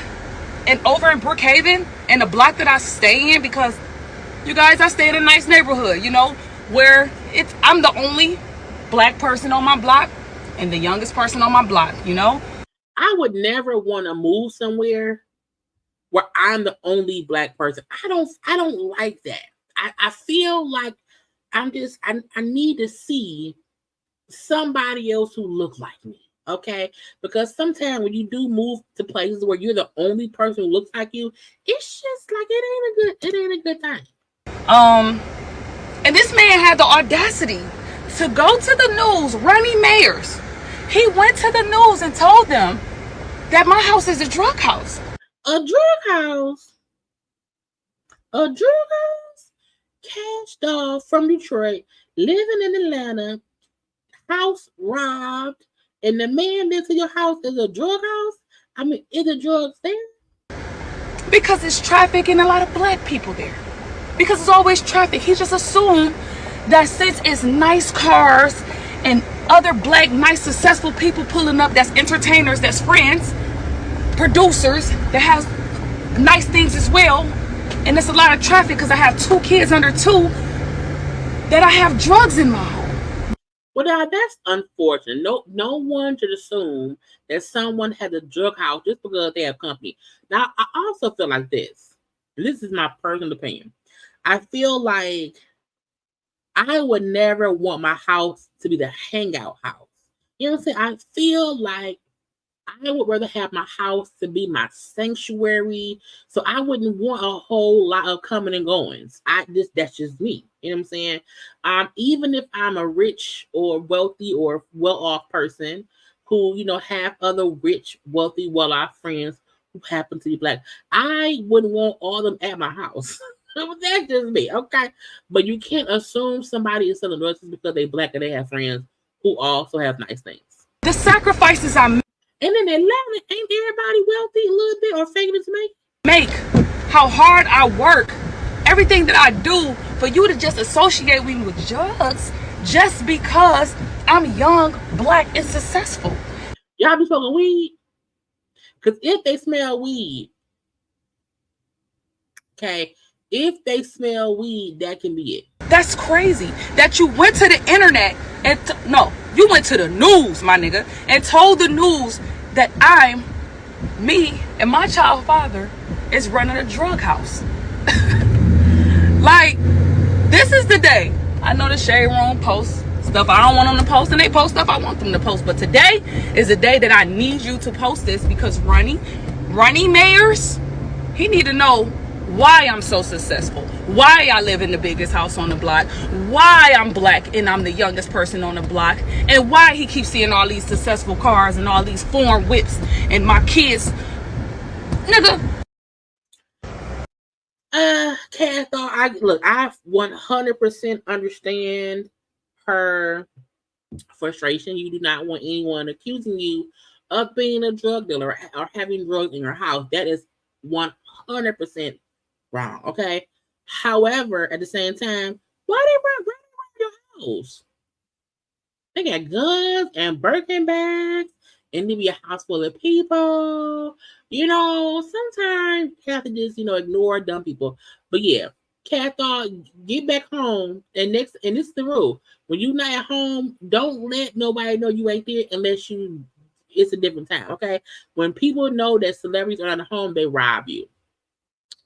over in Brookhaven and the block that I stay in, because you guys, I stay in a nice neighborhood, where I'm the only black person on my block and the youngest person on my block, I would never want to move somewhere where I'm the only black person. I don't like that. I feel like I need to see somebody else who looks like me. Okay, because sometimes when you do move to places where you're the only person who looks like you, it's just like it ain't a good time. And this man had the audacity to go to the news. Ronnie Mayers, he went to the news and told them that my house is a drug house. A drug house? A drug house? Kash Doll from Detroit, living in Atlanta, house robbed, and the man lives in your house is a drug house? I mean, is the drugs there? Because it's traffic and a lot of black people there. Because it's always traffic. He just assumed that since it's nice cars and other black, nice, successful people pulling up, that's entertainers, that's friends, producers, that has nice things as well, and there's a lot of traffic because I have 2 kids under 2, that I have drugs in my home. Well, now that's unfortunate. No one should assume that someone has a drug house just because they have company. Now, I also feel like this. This is my personal opinion. I feel like I would never want my house to be the hangout house. You know what I'm saying? I feel like I would rather have my house to be my sanctuary. So I wouldn't want a whole lot of coming and goings. That's just me. You know what I'm saying? Even if I'm a rich or wealthy or well-off person who, have other rich, wealthy, well-off friends who happen to be black, I wouldn't want all of them at my house. That's just me, okay? But you can't assume somebody is selling drugs because they black and they have friends who also have nice things. The sacrifices I And then Atlanta, ain't everybody wealthy a little bit or faking it to make, how hard I work, everything that I do, for you to just associate me with drugs just because I'm young, black, and successful. Y'all be smoking weed? Because if they smell weed, okay, if they smell weed, that can be it. That's crazy that you went to the internet and you went to the news, my nigga, and told the news that me and my child father is running a drug house. Like, this is the day. I know the Shade Room posts stuff I don't want them to post, and they post stuff I want them to post. But today is the day that I need you to post this, because Ronnie Mayers, he need to know why I'm so successful, why I live in the biggest house on the block, why I'm black and I'm the youngest person on the block, and why he keeps seeing all these successful cars and all these foreign whips, and my kids, nigga. Kash Doll, I 100% understand her frustration. You do not want anyone accusing you of being a drug dealer or having drugs in your house. That is 100% wrong, okay? However, at the same time, why they run your house? They got guns and Birkin bags, and there be a house full of people. Sometimes you have to just, ignore dumb people. But yeah, Kash Doll, get back home. And this is the rule. When you're not at home, don't let nobody know you ain't there unless it's a different time, okay? When people know that celebrities are not at home, they rob you.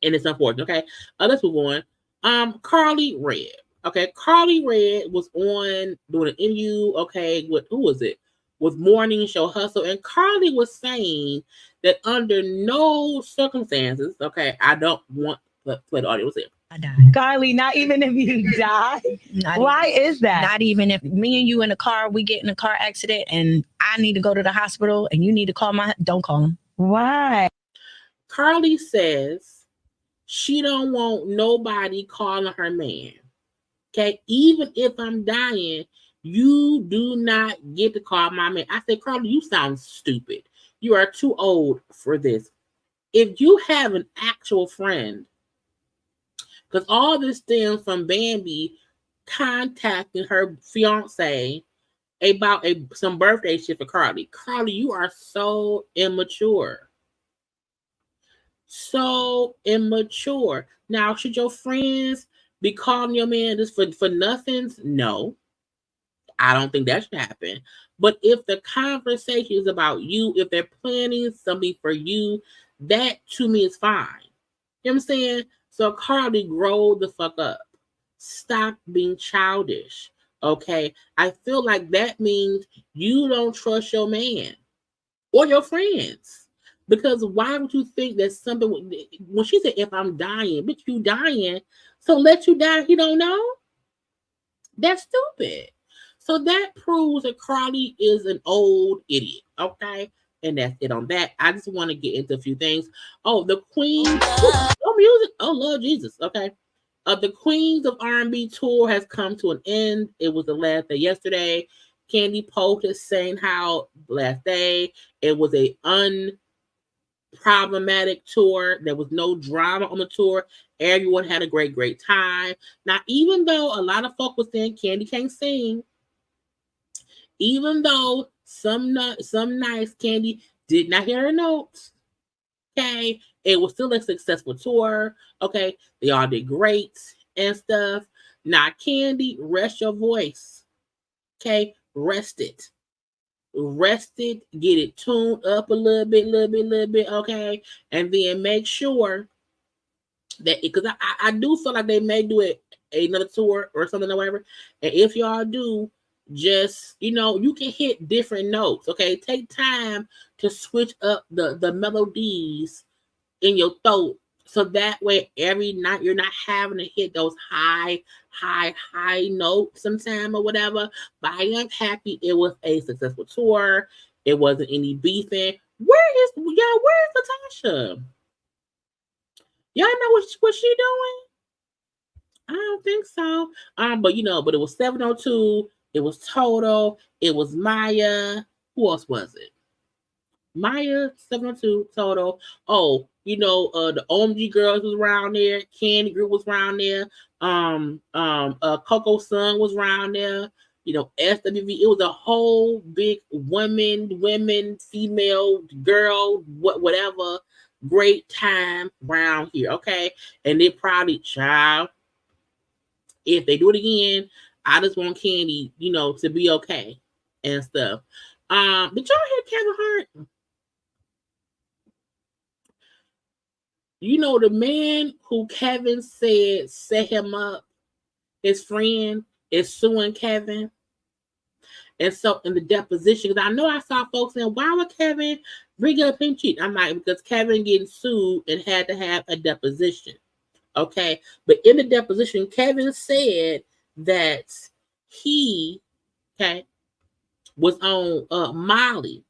And it's unfortunate, okay? Let's move on. Karlie Redd. Okay, Karlie Redd was on doing an interview, okay, with who was it? With Morning Show Hustle. And Karlie was saying that under no circumstances, okay, I don't want to play the audio. Was it? I die. Karlie, not even if you die? Why is that? Not even if me and you in a car, we get in a car accident and I need to go to the hospital and you need to call don't call him. Why? Karlie says she don't want nobody calling her man. Okay, even if I'm dying, you do not get to call my man. I said, Karlie, you sound stupid. You are too old for this. If you have an actual friend, because all this stems from Bambi contacting her fiance about some birthday shit for Karlie. Karlie, you are so immature. So immature. Now, should your friends be calling your man just for nothings? No. I don't think that should happen. But if the conversation is about you, if they're planning something for you, that to me is fine. You know what I'm saying? So Karlie, grow the fuck up. Stop being childish. Okay? I feel like that means you don't trust your man or your friends. Because why would you think that something, when she said, if I'm dying, bitch, you dying, so let you die, he don't know? That's stupid. So that proves that Karlie is an old idiot, okay? And that's it on that. I just want to get into a few things. Oh, the Queen, music, oh Lord Jesus, okay. The Queens of R&B tour has come to an end. It was the last day yesterday. Candy posted saying how last day it was a unproblematic tour. There was no drama on the tour. Everyone had a great time. Now, even though a lot of folk was saying Candy can't sing, even though some nice Candy did not hear her notes, okay, it was still a successful tour, okay, they all did great and stuff. Now, Candy, rest your voice, okay, rest it, get it tuned up a little bit, okay, and then make sure that, because I do feel like they may do it another tour or something or whatever, and if y'all do, just, you can hit different notes. Okay, take time to switch up the melodies in your throat, so that way every night you're not having to hit those high notes sometime or whatever. But I am happy it was a successful tour. It wasn't any beefing. Where's Natasha? Y'all know what she doing? I don't think so. But it was 702. It was Total. It was Maya. Who else was it? Maya, 702, Total. Oh, the OMG girls was around there. Candy Group was around there. Coco Sun was around there. SWV. It was a whole big women, female, girl, whatever, great time around here. Okay, and they probably, child, if they do it again, I just want Candy, to be okay and stuff. Did y'all hear Kevin Hart? The man who Kevin said set him up, his friend, is suing Kevin. And so in the deposition, because I know I saw folks saying, why would Kevin bring up him cheat? I'm like, because Kevin getting sued and had to have a deposition. Okay. But in the deposition, Kevin said that he, was on Molly.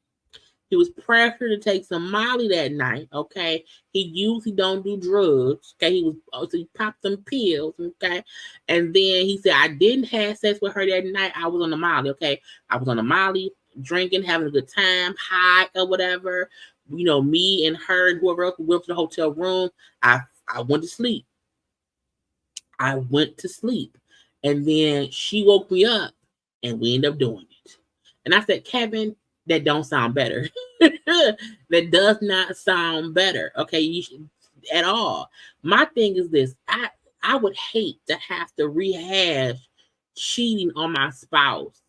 He was pressured to take some Molly that night. Okay. He usually don't do drugs. Okay. So he popped some pills. Okay. And then he said, I didn't have sex with her that night. I was on the Molly. Okay. I was on the Molly, drinking, having a good time, high or whatever. Me and her and whoever else went to the hotel room. I went to sleep. And then she woke me up and we ended up doing it. And I said, Kevin, that don't sound better. That does not sound better. Okay, you should, at all. My thing is this. I would hate to have to rehash cheating on my spouse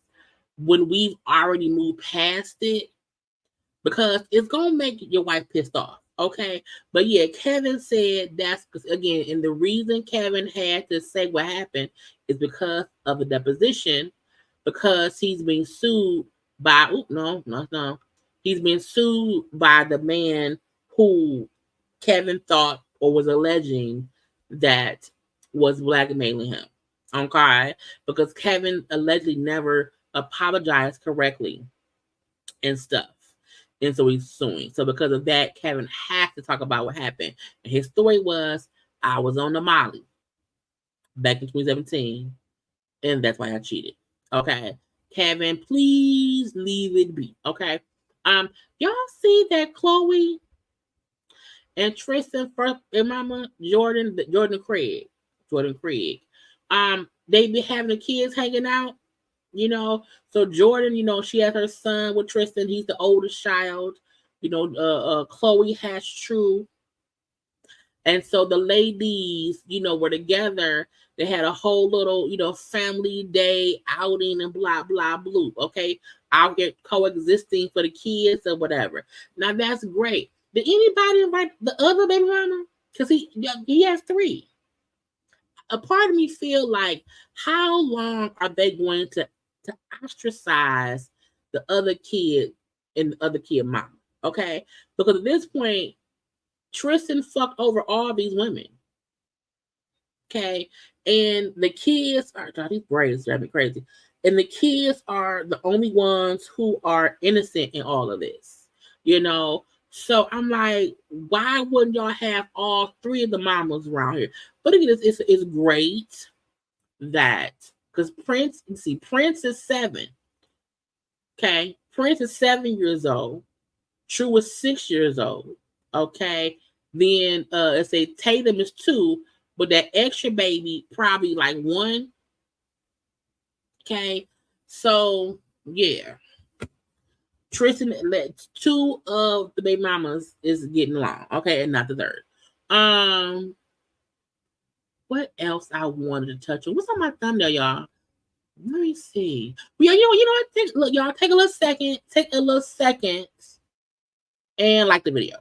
when we've already moved past it, because it's gonna make your wife pissed off. Okay, but yeah, Kevin said that's because, again, and the reason Kevin had to say what happened is because of the deposition, because he's being sued by he's been sued by the man who Kevin thought or was alleging that was blackmailing him. Okay, because Kevin allegedly never apologized correctly and stuff. And so he's suing. So because of that, Kevin has to talk about what happened. And his story was, I was on the Molly back in 2017, and that's why I cheated. Okay. Kevin, please leave it be. Okay. Y'all see that Chloe and Tristan and Mama Jordan Craig. They be having the kids hanging out. So Jordan, she has her son with Tristan. He's the oldest child. Chloe has True. And so the ladies, were together. They had a whole little, family day outing and blah, blah, blue. Okay. Out here coexisting for the kids or whatever. Now that's great. Did anybody invite the other baby mama? Because he has 3. A part of me feel like, how long are they going to ostracize the other kid and the other kid mama? Okay. Because at this point, Tristan fucked over all these women. Okay. And the kids are, these braids drive me crazy. And the kids are the only ones who are innocent in all of this. So I'm like, why wouldn't y'all have all 3 of the mamas around here? But again, it's great that, because Prince is 7. Okay. Prince is 7 years old. True is 6 years old. Okay. Then let's say Tatum is 2, but that extra baby probably like 1. Okay. So yeah. Tristan let 2 of the baby mamas is getting along. Okay, and not the 3rd. What else I wanted to touch on? What's on my thumbnail, y'all? Let me see. Yeah, y'all take a little second and like the video.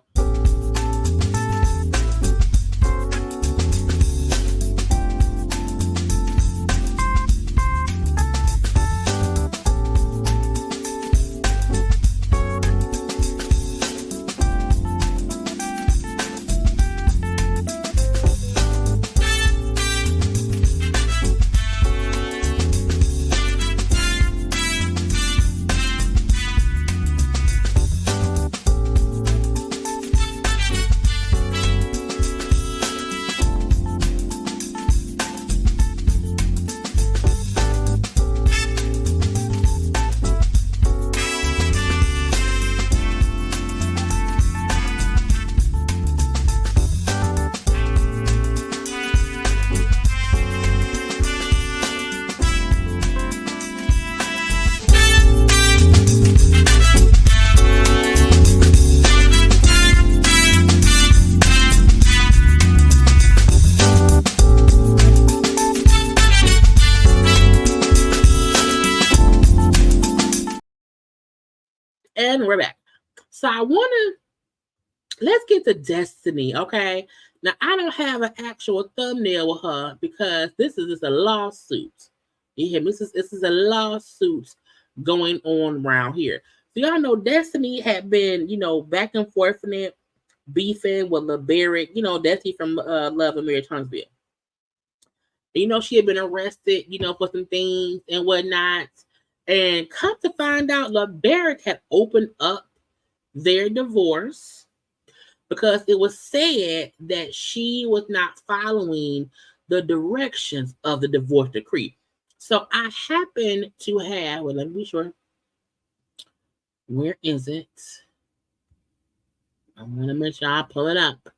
And we're back. So let's get to Destiny, okay? Now, I don't have an actual thumbnail with her because this is just a lawsuit. You hear me? This is a lawsuit going on around here. So y'all know Destiny had been, back and forth in it, beefing with LeBerick, Destiny from Love and Marriage Huntsville. She had been arrested, for some things and whatnot. And come to find out, LeBerick had opened up their divorce because it was said that she was not following the directions of the divorce decree. So I happen to have, let me be sure. Where is it? I want to make sure I pull it up.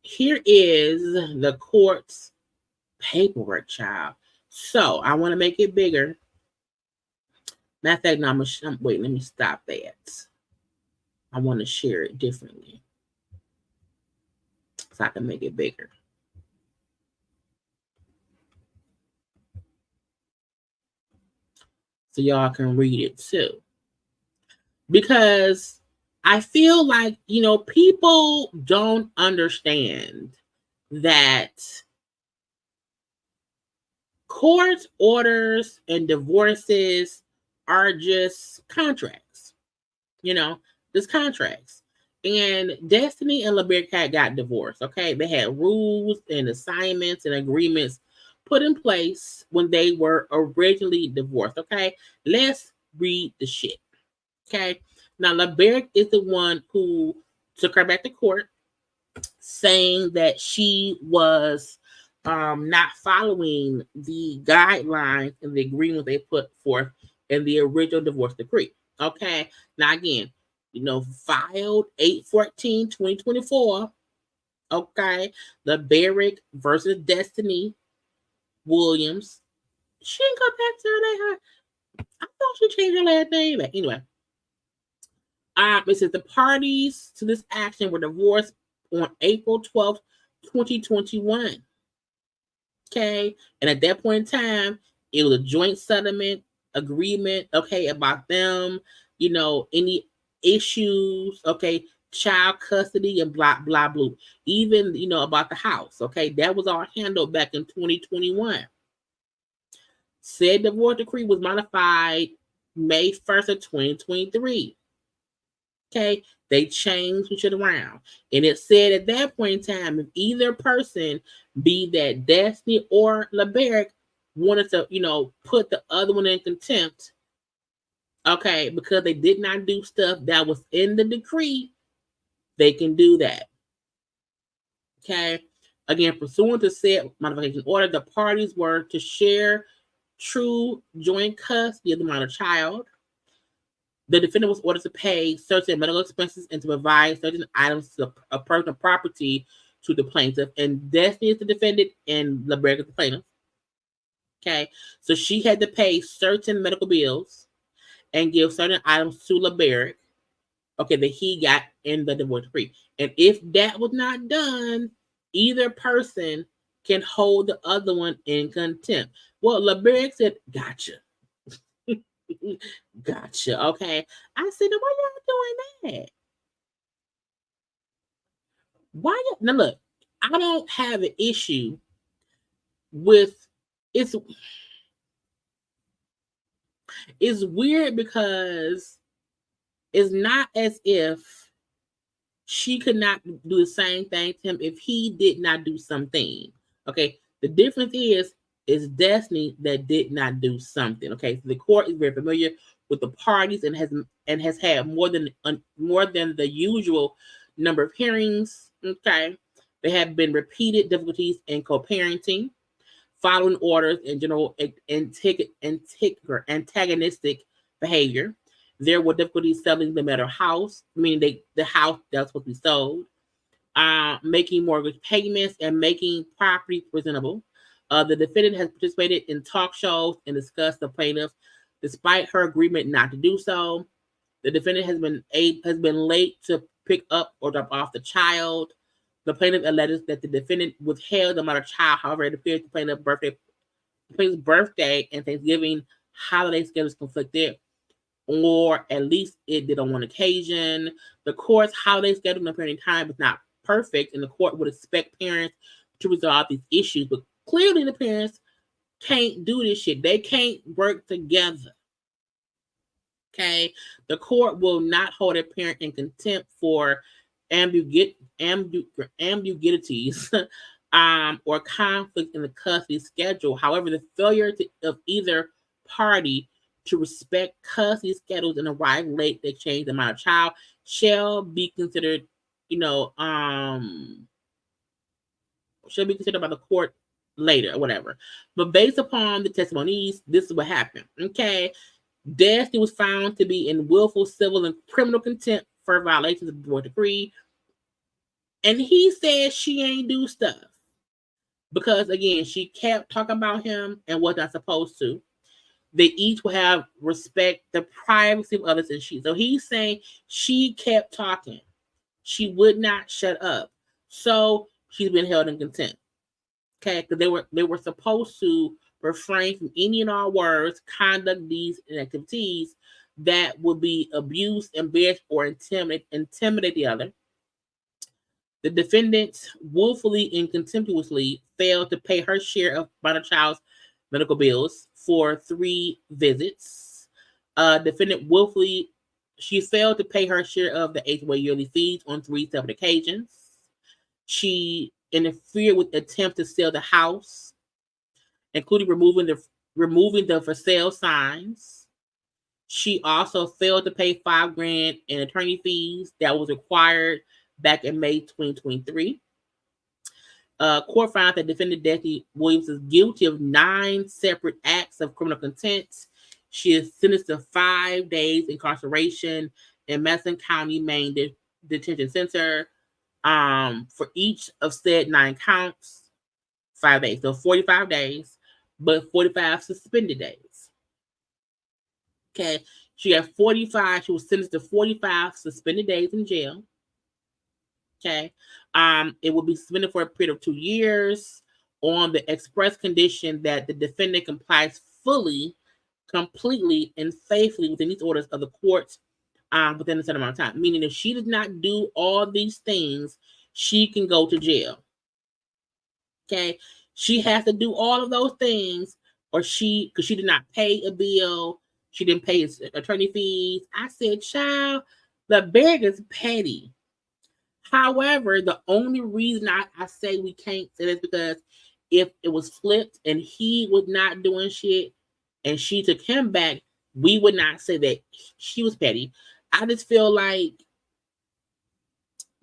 Here is the court's paperwork, child. So I want to make it bigger. Matter of fact, no, wait, let me stop that. I want to share it differently so I can make it bigger. So y'all can read it too. Because I feel like, people don't understand that court orders and divorces are just contracts, just contracts. And Destiny and LeBerick got divorced, okay? They had rules and assignments and agreements put in place when they were originally divorced, okay? Let's read the shit, okay? Now, LeBerick is the one who took her back to court saying that she was not following the guidelines and the agreement they put forth in the original divorce decree. Okay. Now again, filed 8/14/2024. Okay. LeBerick versus Destiny Williams. She didn't go back to her. I thought she changed her last name. But anyway. It says the parties to this action were divorced on April 12th, 2021. Okay. And at that point in time, it was a joint settlement agreement, okay, about them, any issues, okay, child custody and blah, blah, blah. Even, about the house, okay, that was all handled back in 2021. Said divorce decree was modified May 1st of 2023. Okay, they changed shit around. And it said at that point in time, if either person, be that Destiny or LeBerick, wanted to, put the other one in contempt, okay, because they did not do stuff that was in the decree, they can do that. Okay. Again, pursuant to said modification order, the parties were to share true joint custody of the minor child. The defendant was ordered to pay certain medical expenses and to provide certain items of personal property to the plaintiff. And Destiny is the defendant and LeBerick is the plaintiff. Okay, so she had to pay certain medical bills and give certain items to LeBerick, okay, that he got in the divorce decree. And if that was not done, either person can hold the other one in contempt. Well, LeBerick said, gotcha. Gotcha. Okay. I said, why y'all doing that? Now look, I don't have an issue with it's weird because it's not as if she could not do the same thing to him if he did not do something. Okay. The difference is Destiny that did not do something. Okay. So the court is very familiar with the parties and has had more than the usual number of hearings. Okay. There have been repeated difficulties in co-parenting, following orders, and general antagonistic behavior. There were difficulties selling the matter house, meaning the house that's supposed to be sold, making mortgage payments, and making property presentable. The defendant has participated in talk shows and discussed the plaintiff, despite her agreement not to do so. The defendant has been late to pick up or drop off the child. The plaintiff alleges that the defendant withheld the minor child. However, it appears the plaintiff's birthday and Thanksgiving holiday schedules conflicted. or at least it did on one occasion. The court's holiday schedule and parenting time is not perfect, and the court would expect parents to resolve these issues, but clearly the parents can't do this shit. They can't work together. Okay, the court will not hold a parent in contempt for ambiguities or conflict in the custody schedule. However, the failure of either party to respect custody schedules and arrive late to exchange the amount of child shall be considered, shall be considered by the court later or whatever. But based upon the testimonies, this is what happened. Okay. Destiny was found to be in willful civil and criminal contempt for violations of the divorce decree. And he said she ain't do stuff. Because again, she kept talking about him and was not supposed to. They each will have respect the privacy of others, and so he's saying she kept talking. She would not shut up. So she's been held in contempt. Okay, because they were supposed to refrain from any and all words, conduct, deeds, and activities that would be abuse, embarrass, or intimidate the other. The defendant willfully and contemptuously failed to pay her share of minor child's medical bills for 3 visits. Defendant willfully, she failed to pay her share of the HOA yearly fees on 3 separate occasions. She interfered with attempts to sell the house, including removing the for sale signs. She also failed to pay $5,000 in attorney fees that was required back in May 2023. Court found that defendant Destiny Williams is guilty of 9 separate acts of criminal contempt. She is sentenced to 5 days incarceration in Madison County Main Detention Center for each of said 9 counts, 5 days. So 45 days, but 45 suspended days. Okay, she got 45. She was sentenced to 45 suspended days in jail. Okay, it will be suspended for a period of 2 years on the express condition that the defendant complies fully, completely, and faithfully within these orders of the court within a certain amount of time. Meaning, if she does not do all these things, she can go to jail. Okay, she has to do all of those things, or because she did not pay a bill, she didn't pay his attorney fees. I said, child, the bag is petty. However, the only reason I say we can't say this because if it was flipped and he was not doing shit and she took him back, we would not say that she was petty. I just feel like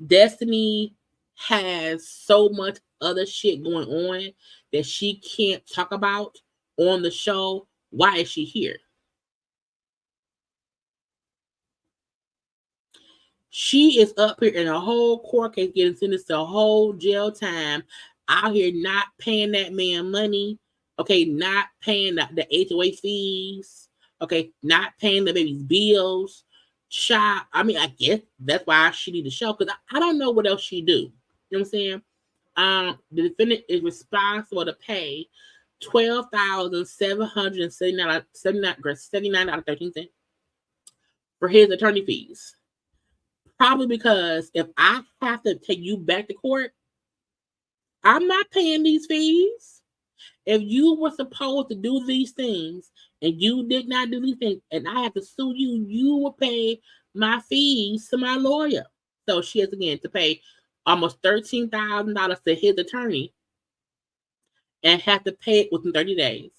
Destiny has so much other shit going on that she can't talk about on the show. Why is she here? She is up here in a whole court case getting sentenced to a whole jail time, out here not paying that man money, okay, not paying the HOA fees, okay, not paying the baby's bills. Child, I mean, I guess that's why she need to show, because I don't know what else she do. You know what I'm saying? The defendant is responsible to pay $12,779.13 for his attorney fees. Probably because if I have to take you back to court, I'm not paying these fees. If you were supposed to do these things and you did not do these things and I have to sue you, you will pay my fees to my lawyer. So she has, again, to pay almost $13,000 to his attorney and have to pay it within 30 days.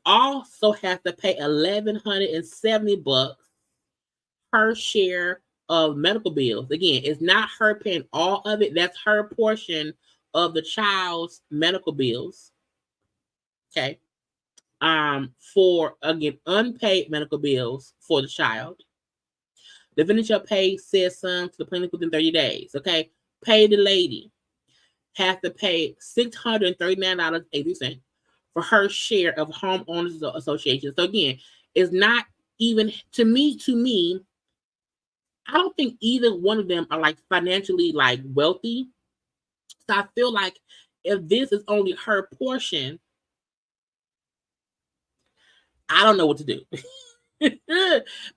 Also has to pay $1,170 her share of medical bills. Again, it's not her paying all of it. That's her portion of the child's medical bills. Okay. For, again, unpaid medical bills for the child. The defendant shall pay said sum to the plaintiff within 30 days. Okay. Pay the lady. Has to pay $639.80 for her share of homeowners association. So again, it's not even to me, I don't think either one of them are like financially like wealthy. So I feel like if this is only her portion, I don't know what to do.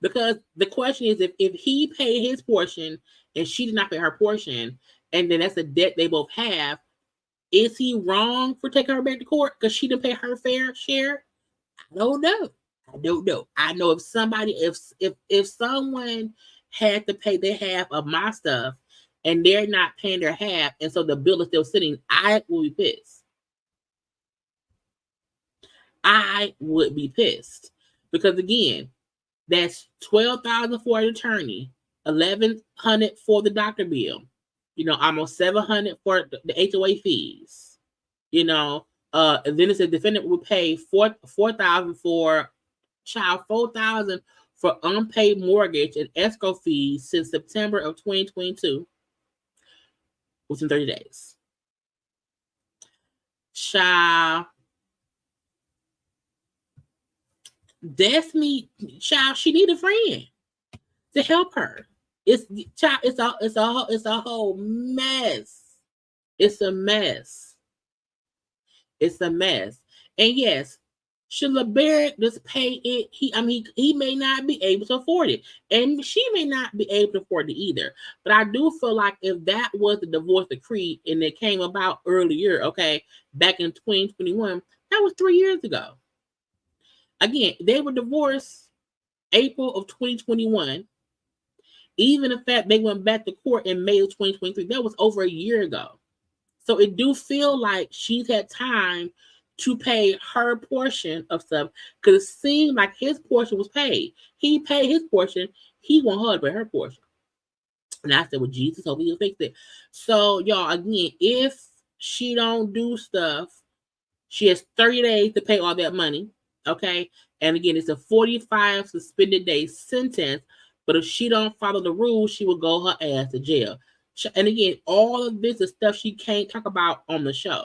Because the question is, if he paid his portion and she did not pay her portion, and then that's a debt they both have, is he wrong for taking her back to court because she didn't pay her fair share? I don't know. I know if someone had to pay their half of my stuff and they're not paying their half, and so the bill is still sitting, I will be pissed. I would be pissed because, again, that's $12,000 for an attorney, $1,100 for the doctor bill, almost $700 for the HOA fees, and then it said defendant will pay $4,000 for child, $4,000 for unpaid mortgage and escrow fees since September of 2022, within 30 days. Child, Destiny, child, she need a friend to help her. It's a whole mess. It's a mess. And yes, should LeBaron just pay it? He may not be able to afford it, and she may not be able to afford it either. But I do feel like if that was the divorce decree and it came about earlier, okay, back in 2021, that was 3 years ago. Again, they were divorced April of 2021. Even the fact they went back to court in May of 2023, that was over a year ago. So it do feel like she's had time to pay her portion of stuff, because it seemed like his portion was paid. He paid his portion. He want her to pay her portion. And I said, well, Jesus, hopefully he'll fix it. So, y'all, again, if she don't do stuff, she has 30 days to pay all that money. Okay, and again, it's a 45 suspended day sentence. But if she don't follow the rules, she will go her ass to jail. And again, all of this is stuff she can't talk about on the show.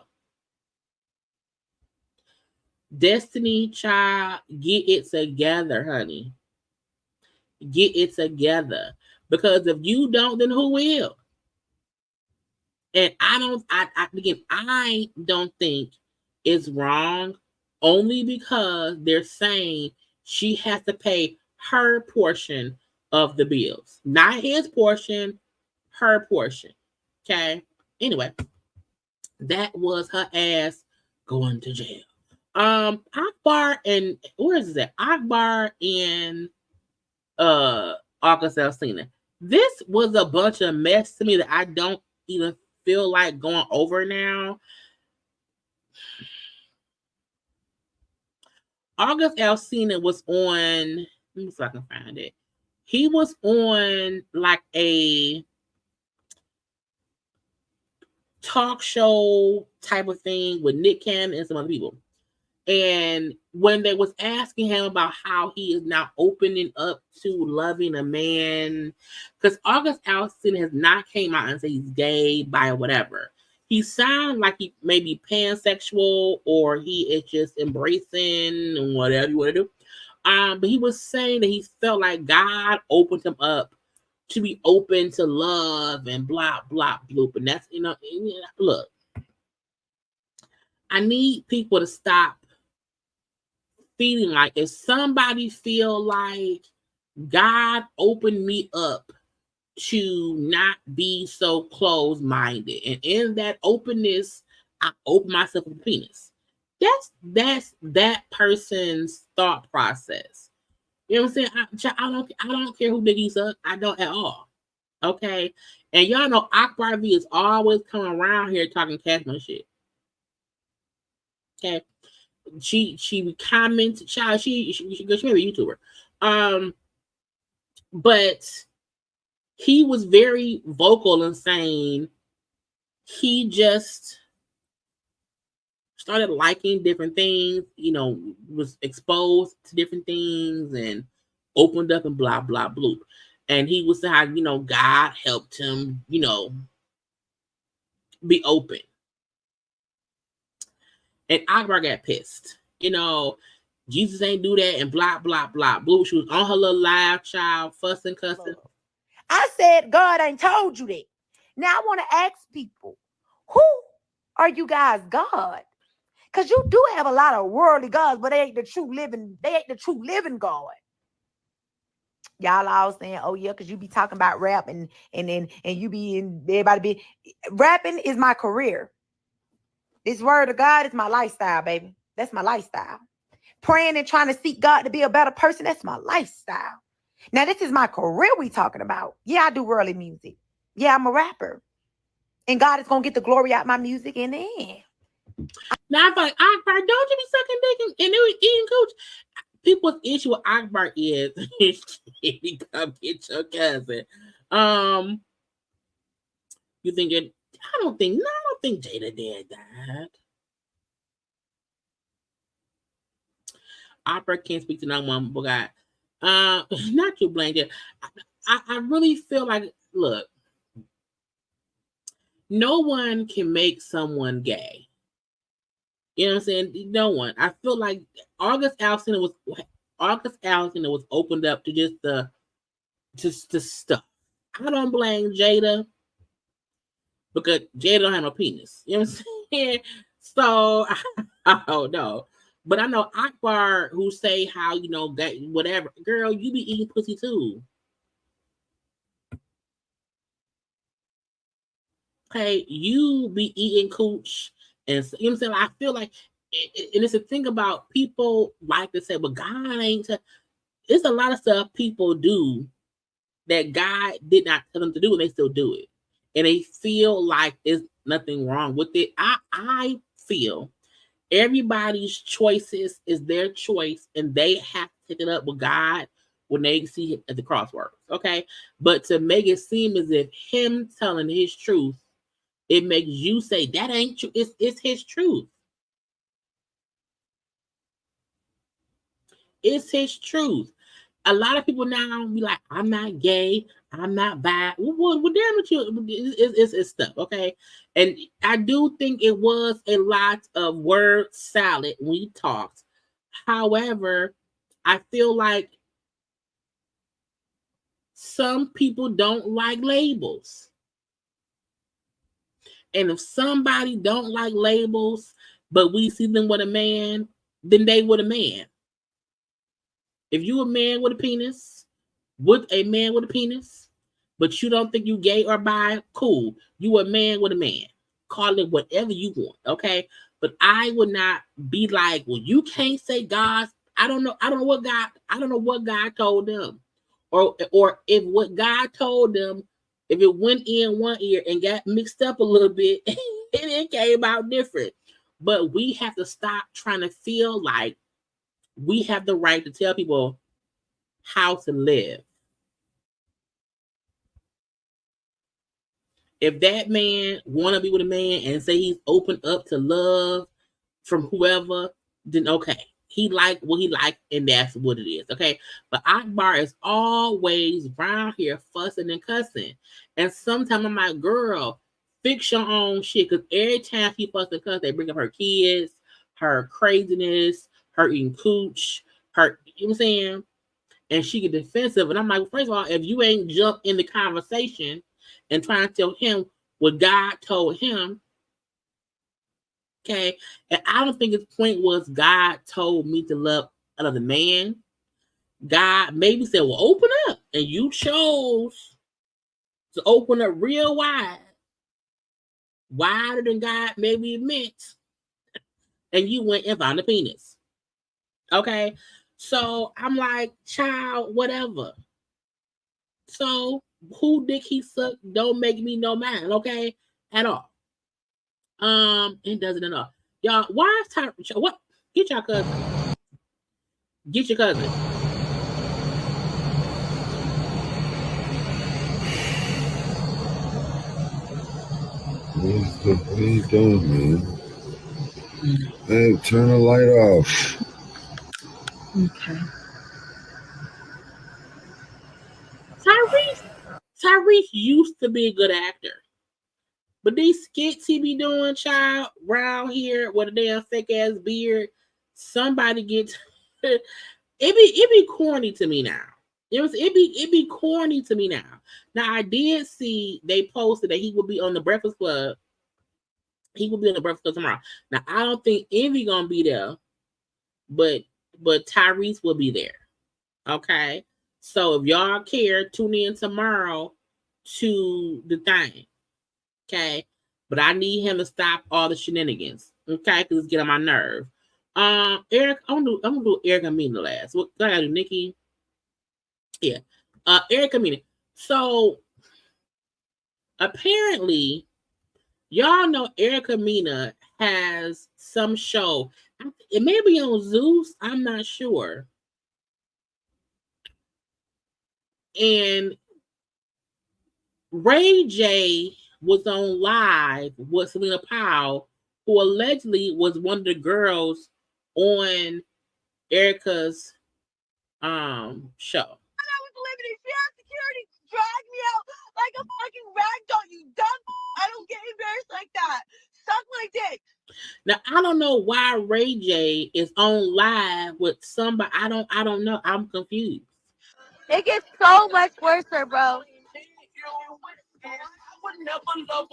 Destiny, child, get it together, honey. Get it together. Because if you don't, then who will? And I don't think it's wrong, only because they're saying she has to pay her portion of the bills, not his portion, her portion. Okay. Anyway, that was her ass going to jail. Akbar and where is that? Akbar and August Alsina. This was a bunch of mess to me that I don't even feel like going over now. August Alsina was on, let me see if I can find it. He was on like a talk show type of thing with Nick Cannon and some other people. And when they was asking him about how he is now opening up to loving a man, because August Alsina has not came out and said he's gay, bi, or whatever. He sounds like he may be pansexual or he is just embracing whatever you want to do. But he was saying that he felt like God opened him up to be open to love and blah, blah, bloop. And that's, look, I need people to stop feeling like, if somebody feel like God opened me up to not be so closed-minded, and in that openness, I open myself with a penis. That's that person's thought process. You know what I'm saying? I don't care who Biggie's up. I don't at all. Okay, and y'all know Akbar V is always coming around here talking Cashman shit. Okay, she comments. Child, she may be a YouTuber. But he was very vocal in saying he just started liking different things, was exposed to different things and opened up and blah, blah, bloop. And he was how, God helped him, be open. And Akbar got pissed. Jesus ain't do that and blah, blah, blah, bloop. She was on her little live, child, fussing, cussing. I said, God ain't told you that. Now I want to ask people, who are you guys God? Because you do have a lot of worldly gods, but they ain't the true living God. Y'all all saying, oh yeah, because you be talking about rap and you be in everybody be rapping is my career. This word of God is my lifestyle, baby. That's my lifestyle. Praying and trying to seek God to be a better person, that's my lifestyle. Now, this is my career we talking about. Yeah, I do worldly music. Yeah, I'm a rapper. And God is going to get the glory out my music in the end. Now, I'm like, Akbar, don't you be sucking dick and eating cooch? People's issue with Akbar is he come get your cousin. You think it? I don't think Jada did that. Akbar can't speak to no one, but God, not you, Blanket. I really feel like, look, no one can make someone gay. You know what I'm saying? No one. I feel like August Alsina was opened up to just the stuff. I don't blame Jada because Jada don't have no penis. You know what I'm saying? So I don't know. But I know Akbar who say how, you know, that whatever, girl, you be eating pussy too. Okay, you be eating cooch. And so, you know what I'm saying? I feel like, and it's a thing about people like to say, but God ain't. It's a lot of stuff people do that God did not tell them to do, and they still do it. And they feel like there's nothing wrong with it. I feel everybody's choices is their choice, and they have to take it up with God when they see it at the crosswords. Okay? But to make it seem as if him telling his truth, it makes you say that ain't true. It's his truth. It's his truth. A lot of people now be like, I'm not gay, I'm not bi. Well, damn with you, it's stuff, okay? And I do think it was a lot of word salad when we talked. However, I feel like some people don't like labels. And if somebody don't like labels, but we see them with a man, then they with a man. If you a man with a penis, but you don't think you gay or bi, cool. You a man with a man. Call it whatever you want, okay? But I would not be like, well, you can't say God. I don't know what God told them. Or if what God told them, if it went in one ear and got mixed up a little bit, and it came out different. But we have to stop trying to feel like we have the right to tell people how to live. If that man want to be with a man and say he's open up to love from whoever, then okay. He like what he like, and that's what it is, okay? But Akbar is always around here fussing and cussing. And sometimes I'm like, girl, fix your own shit. Because every time she fuss and cuss, they bring up her kids, her craziness, her eating cooch, her, you know what I'm saying? And she get defensive. And I'm like, first of all, if you ain't jump in the conversation and trying to tell him what God told him, okay, and I don't think his point was God told me to love another man. God maybe said, well, open up. And you chose to open up real wide. Wider than God maybe it meant. And you went and found a penis. Okay? So I'm like, child, whatever. So who dick he sucked don't make me no man, okay? At all. It doesn't at all. Y'all, why is time? What? Get your cousin. Get your cousin. What are you doing, man? Hey, turn the light off. Okay. Tyrese used to be a good actor. But these skits he be doing, child, around here with a damn fake ass beard, somebody gets it be corny to me now. It be corny to me now. Now I did see they posted that he would be on the Breakfast Club, He will be on the Breakfast Club tomorrow. Now I don't think Envy gonna be there, but Tyrese will be there. Okay. So if y'all care, tune in tomorrow to the thing. Okay. But I need him to stop all the shenanigans. Okay, because it's getting on my nerve. Eric, I'm gonna do Erica Mena last. What I gotta do, Nicki? Yeah. Erica Mena. So apparently, y'all know Erica Mena has some show. It may be on Zeus, I'm not sure. And Ray J was on live with Selena Powell, who allegedly was one of the girls on Erica's show. I was living in jail. Security dragged me out like a fucking rag doll. You dumb. I don't get embarrassed like that. Suck my dick. Now I don't know why Ray J is on live with somebody. I don't know. I'm confused. It gets so much worse, bro.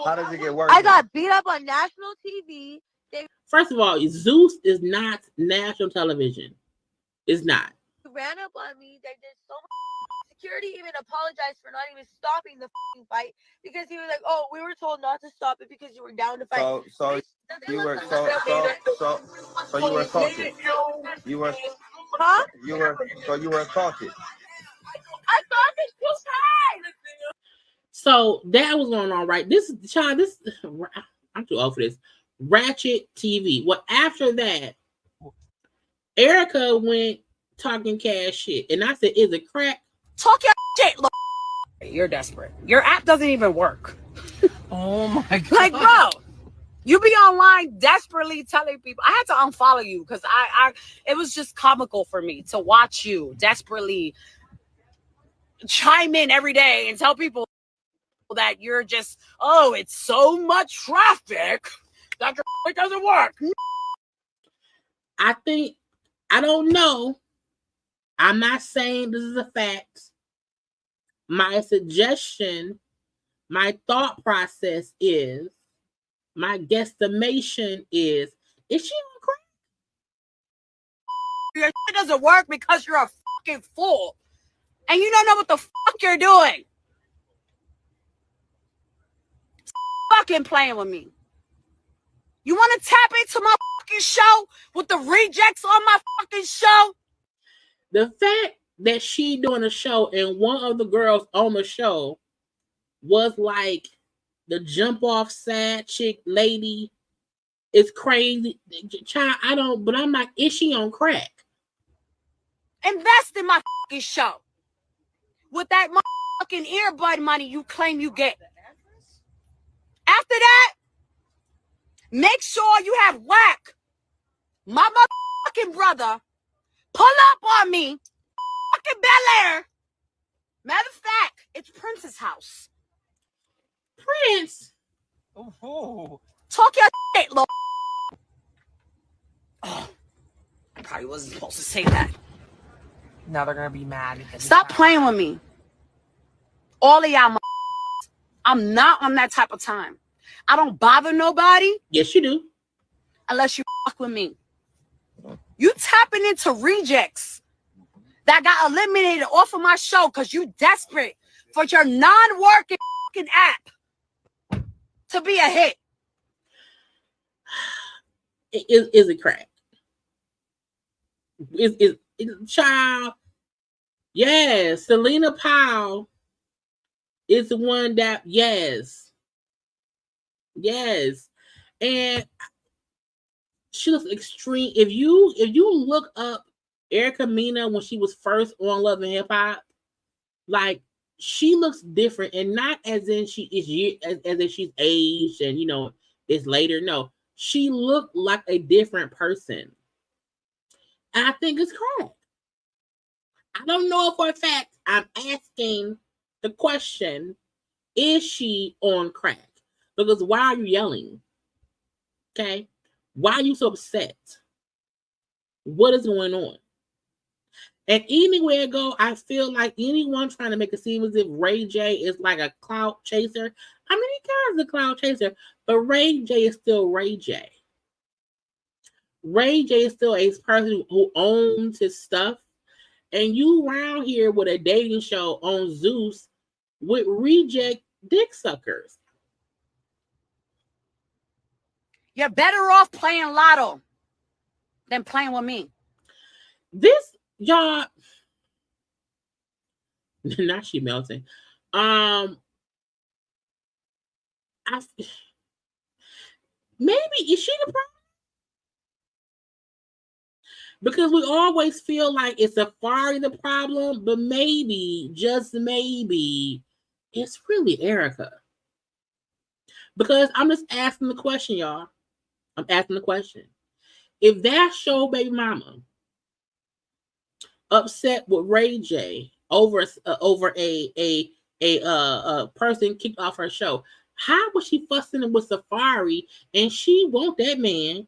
How does it get worse? I got beat up on national TV. First of all, Zeus is not national television. It's not. Ran up on me. They did so much. Security even apologized for not even stopping the fight because he was like, "Oh, we were told not to stop it because you were down to fight." So you were so you were assaulted. You were assaulted. I thought this was high. So that was going on, right? This is child. This I'm too old for this. Ratchet TV. Well, after that, Erica went talking cash shit, and I said, "Is it crack?" Talk your shit. Look, you're desperate. Your app doesn't even work. Oh my God. Like, bro, you be online desperately telling people. I had to unfollow you because it was just comical for me to watch you desperately chime in every day and tell people that you're just, oh, it's so much traffic that it doesn't work. I don't know. I'm not saying this is a fact. My suggestion, my thought process is, my guesstimation is she on crack? Your shit doesn't work because you're a fucking fool. And you don't know what the fuck you're doing. Fucking playing with me. You want to tap into my fucking show with the rejects on my fucking show? The fact that she doing a show and one of the girls on the show was like the jump off sad chick lady is crazy. Child, but I'm like, is she on crack? Invest in my fucking show with that motherfucking earbud money you claim you get. After that, make sure you have whack my motherfucking brother pull up on me fucking Bel Air. Matter of fact, it's Prince's house. Prince? Oh. Talk your shit, look. Oh, I probably wasn't supposed to say that. Now they're gonna be mad. Stop playing with me. All of y'all, I'm not on that type of time. I don't bother nobody. Yes, you do. Unless you fuck with me. You tapping into rejects that got eliminated off of my show because you desperate for your non-working fucking app to be a hit. Is it crack? Is child? Yes, Selena Powell is the one that yes, and she looks extreme. If you look up Erica Mena when she was first on Love and Hip Hop, like she looks different, and not as in she is as in she's aged and it's later. No, she looked like a different person. And I think it's crack. I don't know for a fact. I'm asking the question, is she on crack? Because why are you yelling? Okay? Why are you so upset? What is going on? And anywhere I go, I feel like anyone trying to make it seem as if Ray J is like a clout chaser. I mean, he kind of a cloud chaser, but Ray J is still Ray J. Ray J is still a person who owns his stuff. And you around here with a dating show on Zeus with reject dick suckers. You're better off playing lotto than playing with me. This, y'all, now she melting. Maybe is she the problem? Because we always feel like it's Safari the problem, but maybe, just maybe, it's really Erica. Because I'm just asking the question, y'all. I'm asking the question. If that show baby mama upset with Ray J over a person kicked off her show, how was she fussing with Safari and she want that man?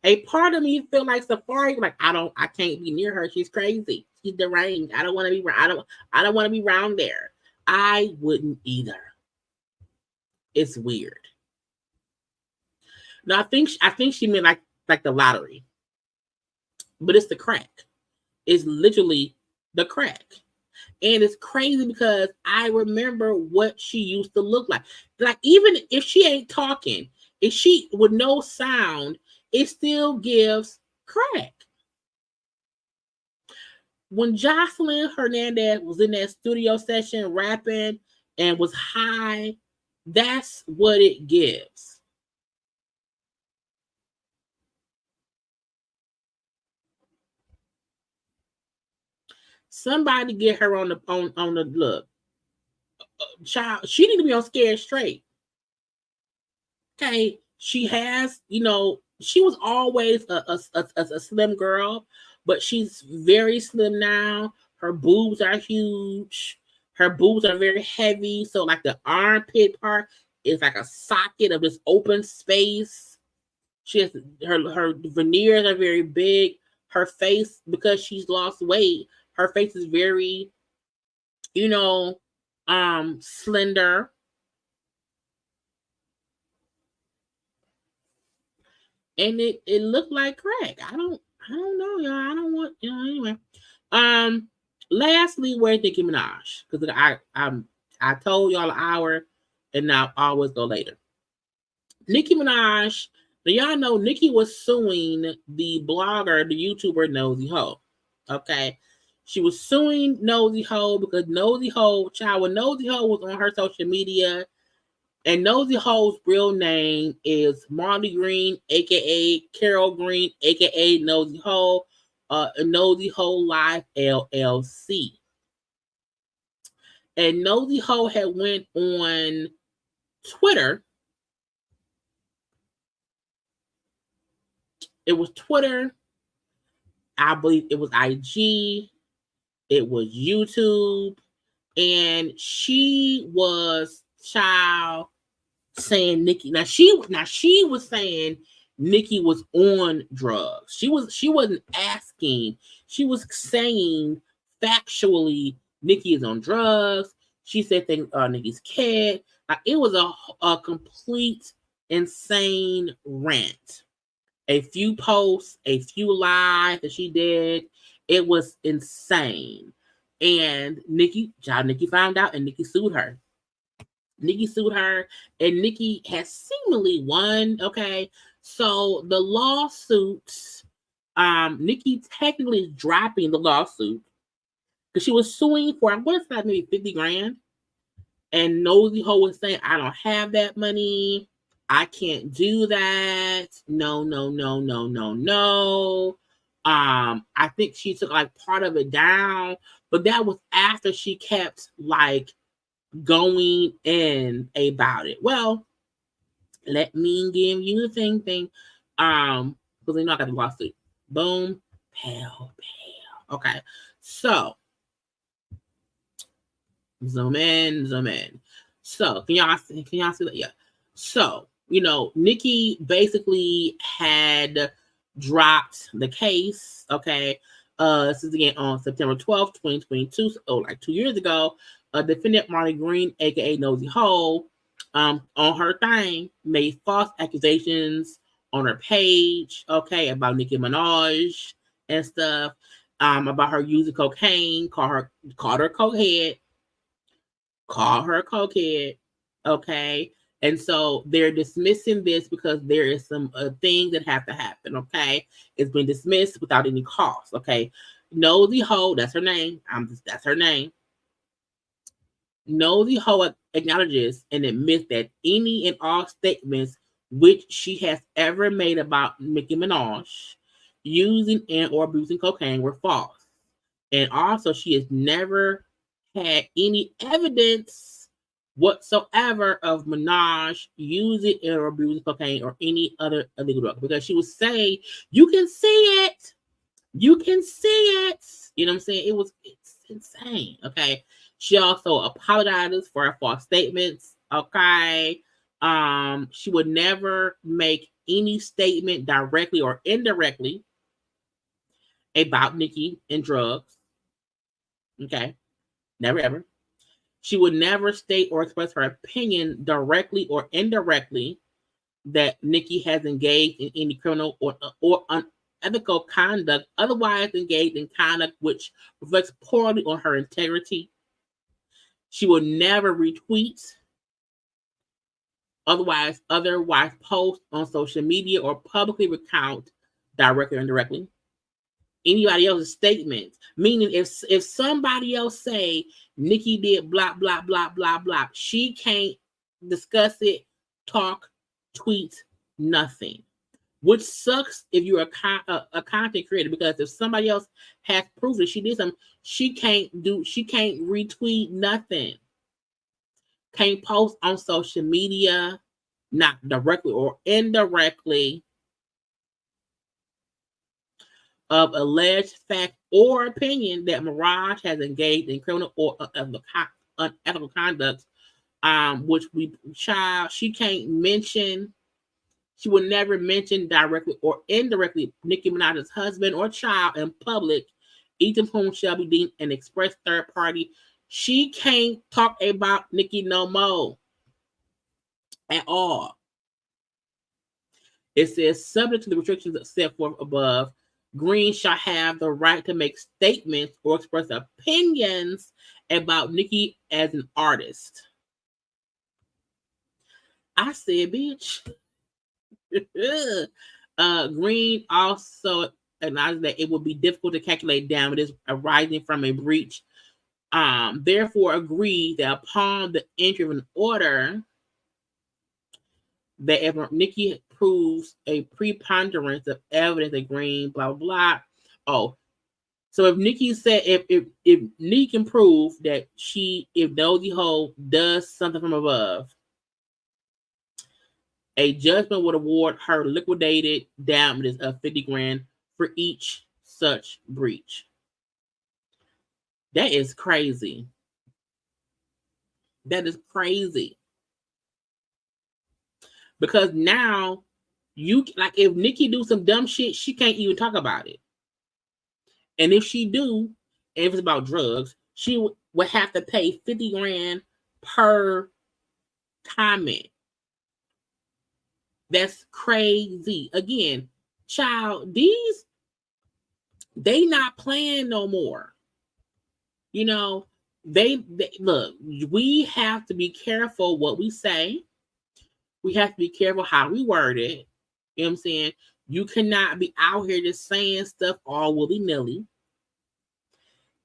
A part of me feel like Safari, like I can't be near her. She's crazy. She's deranged. I don't want to be. I don't want to be around there. I wouldn't either. It's weird. No, I think she meant like the lottery, but it's the crack. It's literally the crack, and it's crazy because I remember what she used to look like. Like even if she ain't talking, if she with no sound, it still gives crack. When Jocelyn Hernandez was in that studio session rapping and was high, that's what it gives. Somebody get her on the look. Child, she need to be on Scared Straight. Okay, she has, she was always a slim girl, but she's very slim now. Her boobs are huge. Her boobs are very heavy. So like the armpit part is like a socket of this open space. She has her veneers are very big. Her face, because she's lost weight, her face is very, slender. And it looked like crack. I don't know, y'all. I don't want, anyway. Lastly, where's Nicki Minaj? Because I told y'all an hour, and now I always go later. Nicki Minaj, now y'all know Nicki was suing the blogger, the YouTuber Nosy Ho. Okay. She was suing Nosy Ho because Nosy Ho, when Nosy Ho was on her social media, and Nosy Ho's real name is Marley Green, aka Carol Green, aka Nosy Ho, Nosy Ho Life LLC. And Nosy Ho had went on Twitter. It was Twitter. I believe it was IG. It was YouTube. And she was saying Nicki. Now she was saying Nicki was on drugs. She wasn't asking. She was saying factually Nicki is on drugs. She said Nicki's kid. Like it was a complete insane rant. A few posts, a few lives that she did. It was insane. And Nicki found out and Nicki sued her. And Nicki has seemingly won. Okay. So the lawsuits, Nicki technically is dropping the lawsuit because she was suing for, what is that, maybe 50 grand? And Nosy Ho was saying, I don't have that money. I can't do that. No. I think she took like part of it down, but that was after she kept like going in about it. Well, let me give you the thing. Because they know I got the lawsuit. Boom, pow. Okay, so zoom in. So can y'all see that? Yeah. So Nicki basically had dropped the case. Okay. This is again on September 12th, 2022. So like 2 years ago. Defendant Marley Green, aka Nosy Ho, on her thing, made false accusations on her page, okay, about Nicki Minaj and stuff, about her using cocaine, called her cokehead, okay. And so they're dismissing this because there is some things that have to happen, okay. It's been dismissed without any cost, okay. Nosy Ho, that's her name. That's her name. Nosy Ho acknowledges and admits that any and all statements which she has ever made about Nicki Minaj using and or abusing cocaine were false. And also, she has never had any evidence whatsoever of Minaj using or abusing cocaine or any other illegal drug. Because she would say, you can see it. You can see it. You know what I'm saying? It's insane. Okay. She also apologizes for her false statements. Okay. She would never make any statement directly or indirectly about Nicki and drugs. Okay. Never ever. She would never state or express her opinion directly or indirectly that Nicki has engaged in any criminal or unethical conduct, otherwise engaged in conduct which reflects poorly on her integrity. She will never retweet, otherwise post on social media or publicly recount directly or indirectly anybody else's statements. Meaning, if somebody else say Nicki did blah blah blah blah blah, she can't discuss it, talk, tweet, nothing. Which sucks if you're a content creator, because if somebody else has proof that she did something, she can't retweet nothing. Can't post on social media, not directly or indirectly, of alleged fact or opinion that Mirage has engaged in criminal or unethical conduct, which she can't mention. She would never mention directly or indirectly Nicki Minaj's husband or child in public, each of whom shall be deemed an express third party. She can't talk about Nicki no more at all. It says, subject to the restrictions set forth above, Green shall have the right to make statements or express opinions about Nicki as an artist. I said, bitch. Green also acknowledged that it would be difficult to calculate damages arising from a breach. Therefore, agreed that upon the entry of an order, that if Nicki proves a preponderance of evidence that Green blah blah blah. Oh, so if Nicki said if Nicki can prove that if Nosy Ho does something from above, a judgment would award her liquidated damages of $50,000 for each such breach. That is crazy. That is crazy. Because now, if Nicki do some dumb shit, she can't even talk about it. And if she do, if it's about drugs, she would have to pay $50,000 per comment. That's crazy. Again, child, they not playing no more. You know, they look, we have to be careful what we say. We have to be careful how we word it. You know what I'm saying? You cannot be out here just saying stuff all willy-nilly.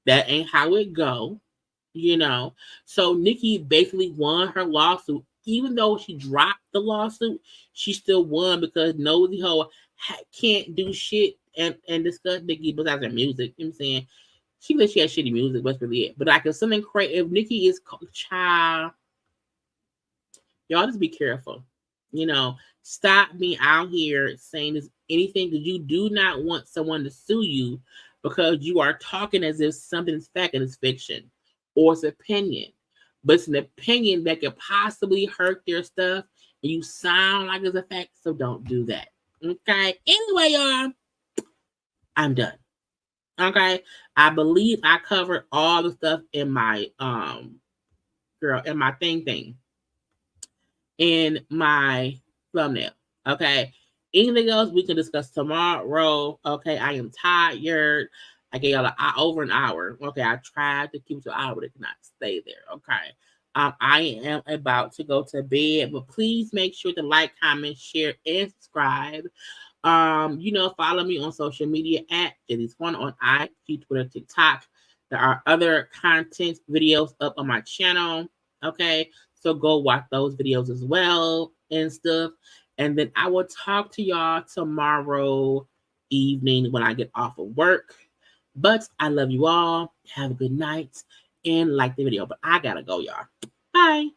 That ain't how it go. You know? So Nicki basically won her lawsuit. Even though she dropped the lawsuit, she still won because Nosy Ho can't do shit and discuss Nicki besides her music. You know what I'm saying? She has shitty music, that's really it. But like if something crazy, if Nicki is child, y'all just be careful. You know, stop being out here saying anything because you do not want someone to sue you because you are talking as if something is fact and it's fiction or it's opinion. But it's an opinion that could possibly hurt their stuff and you sound like it's a fact, so don't do that. Okay? Anyway, y'all, I'm done. Okay? I believe I covered all the stuff in my in my thing. in my thumbnail. Okay. Anything else we can discuss tomorrow. Okay. I am tired. I gave y'all over an hour. Okay. I tried to keep it to an hour, but it cannot stay there. Okay. I am about to go to bed, but please make sure to like, comment, share, and subscribe. Follow me on social media at JayLeesCorner on IG, Twitter, TikTok. There are other content videos up on my channel. Okay. So go watch those videos as well and stuff. And then I will talk to y'all tomorrow evening when I get off of work. But I love you all. Have a good night and like the video. But I gotta go, y'all. Bye.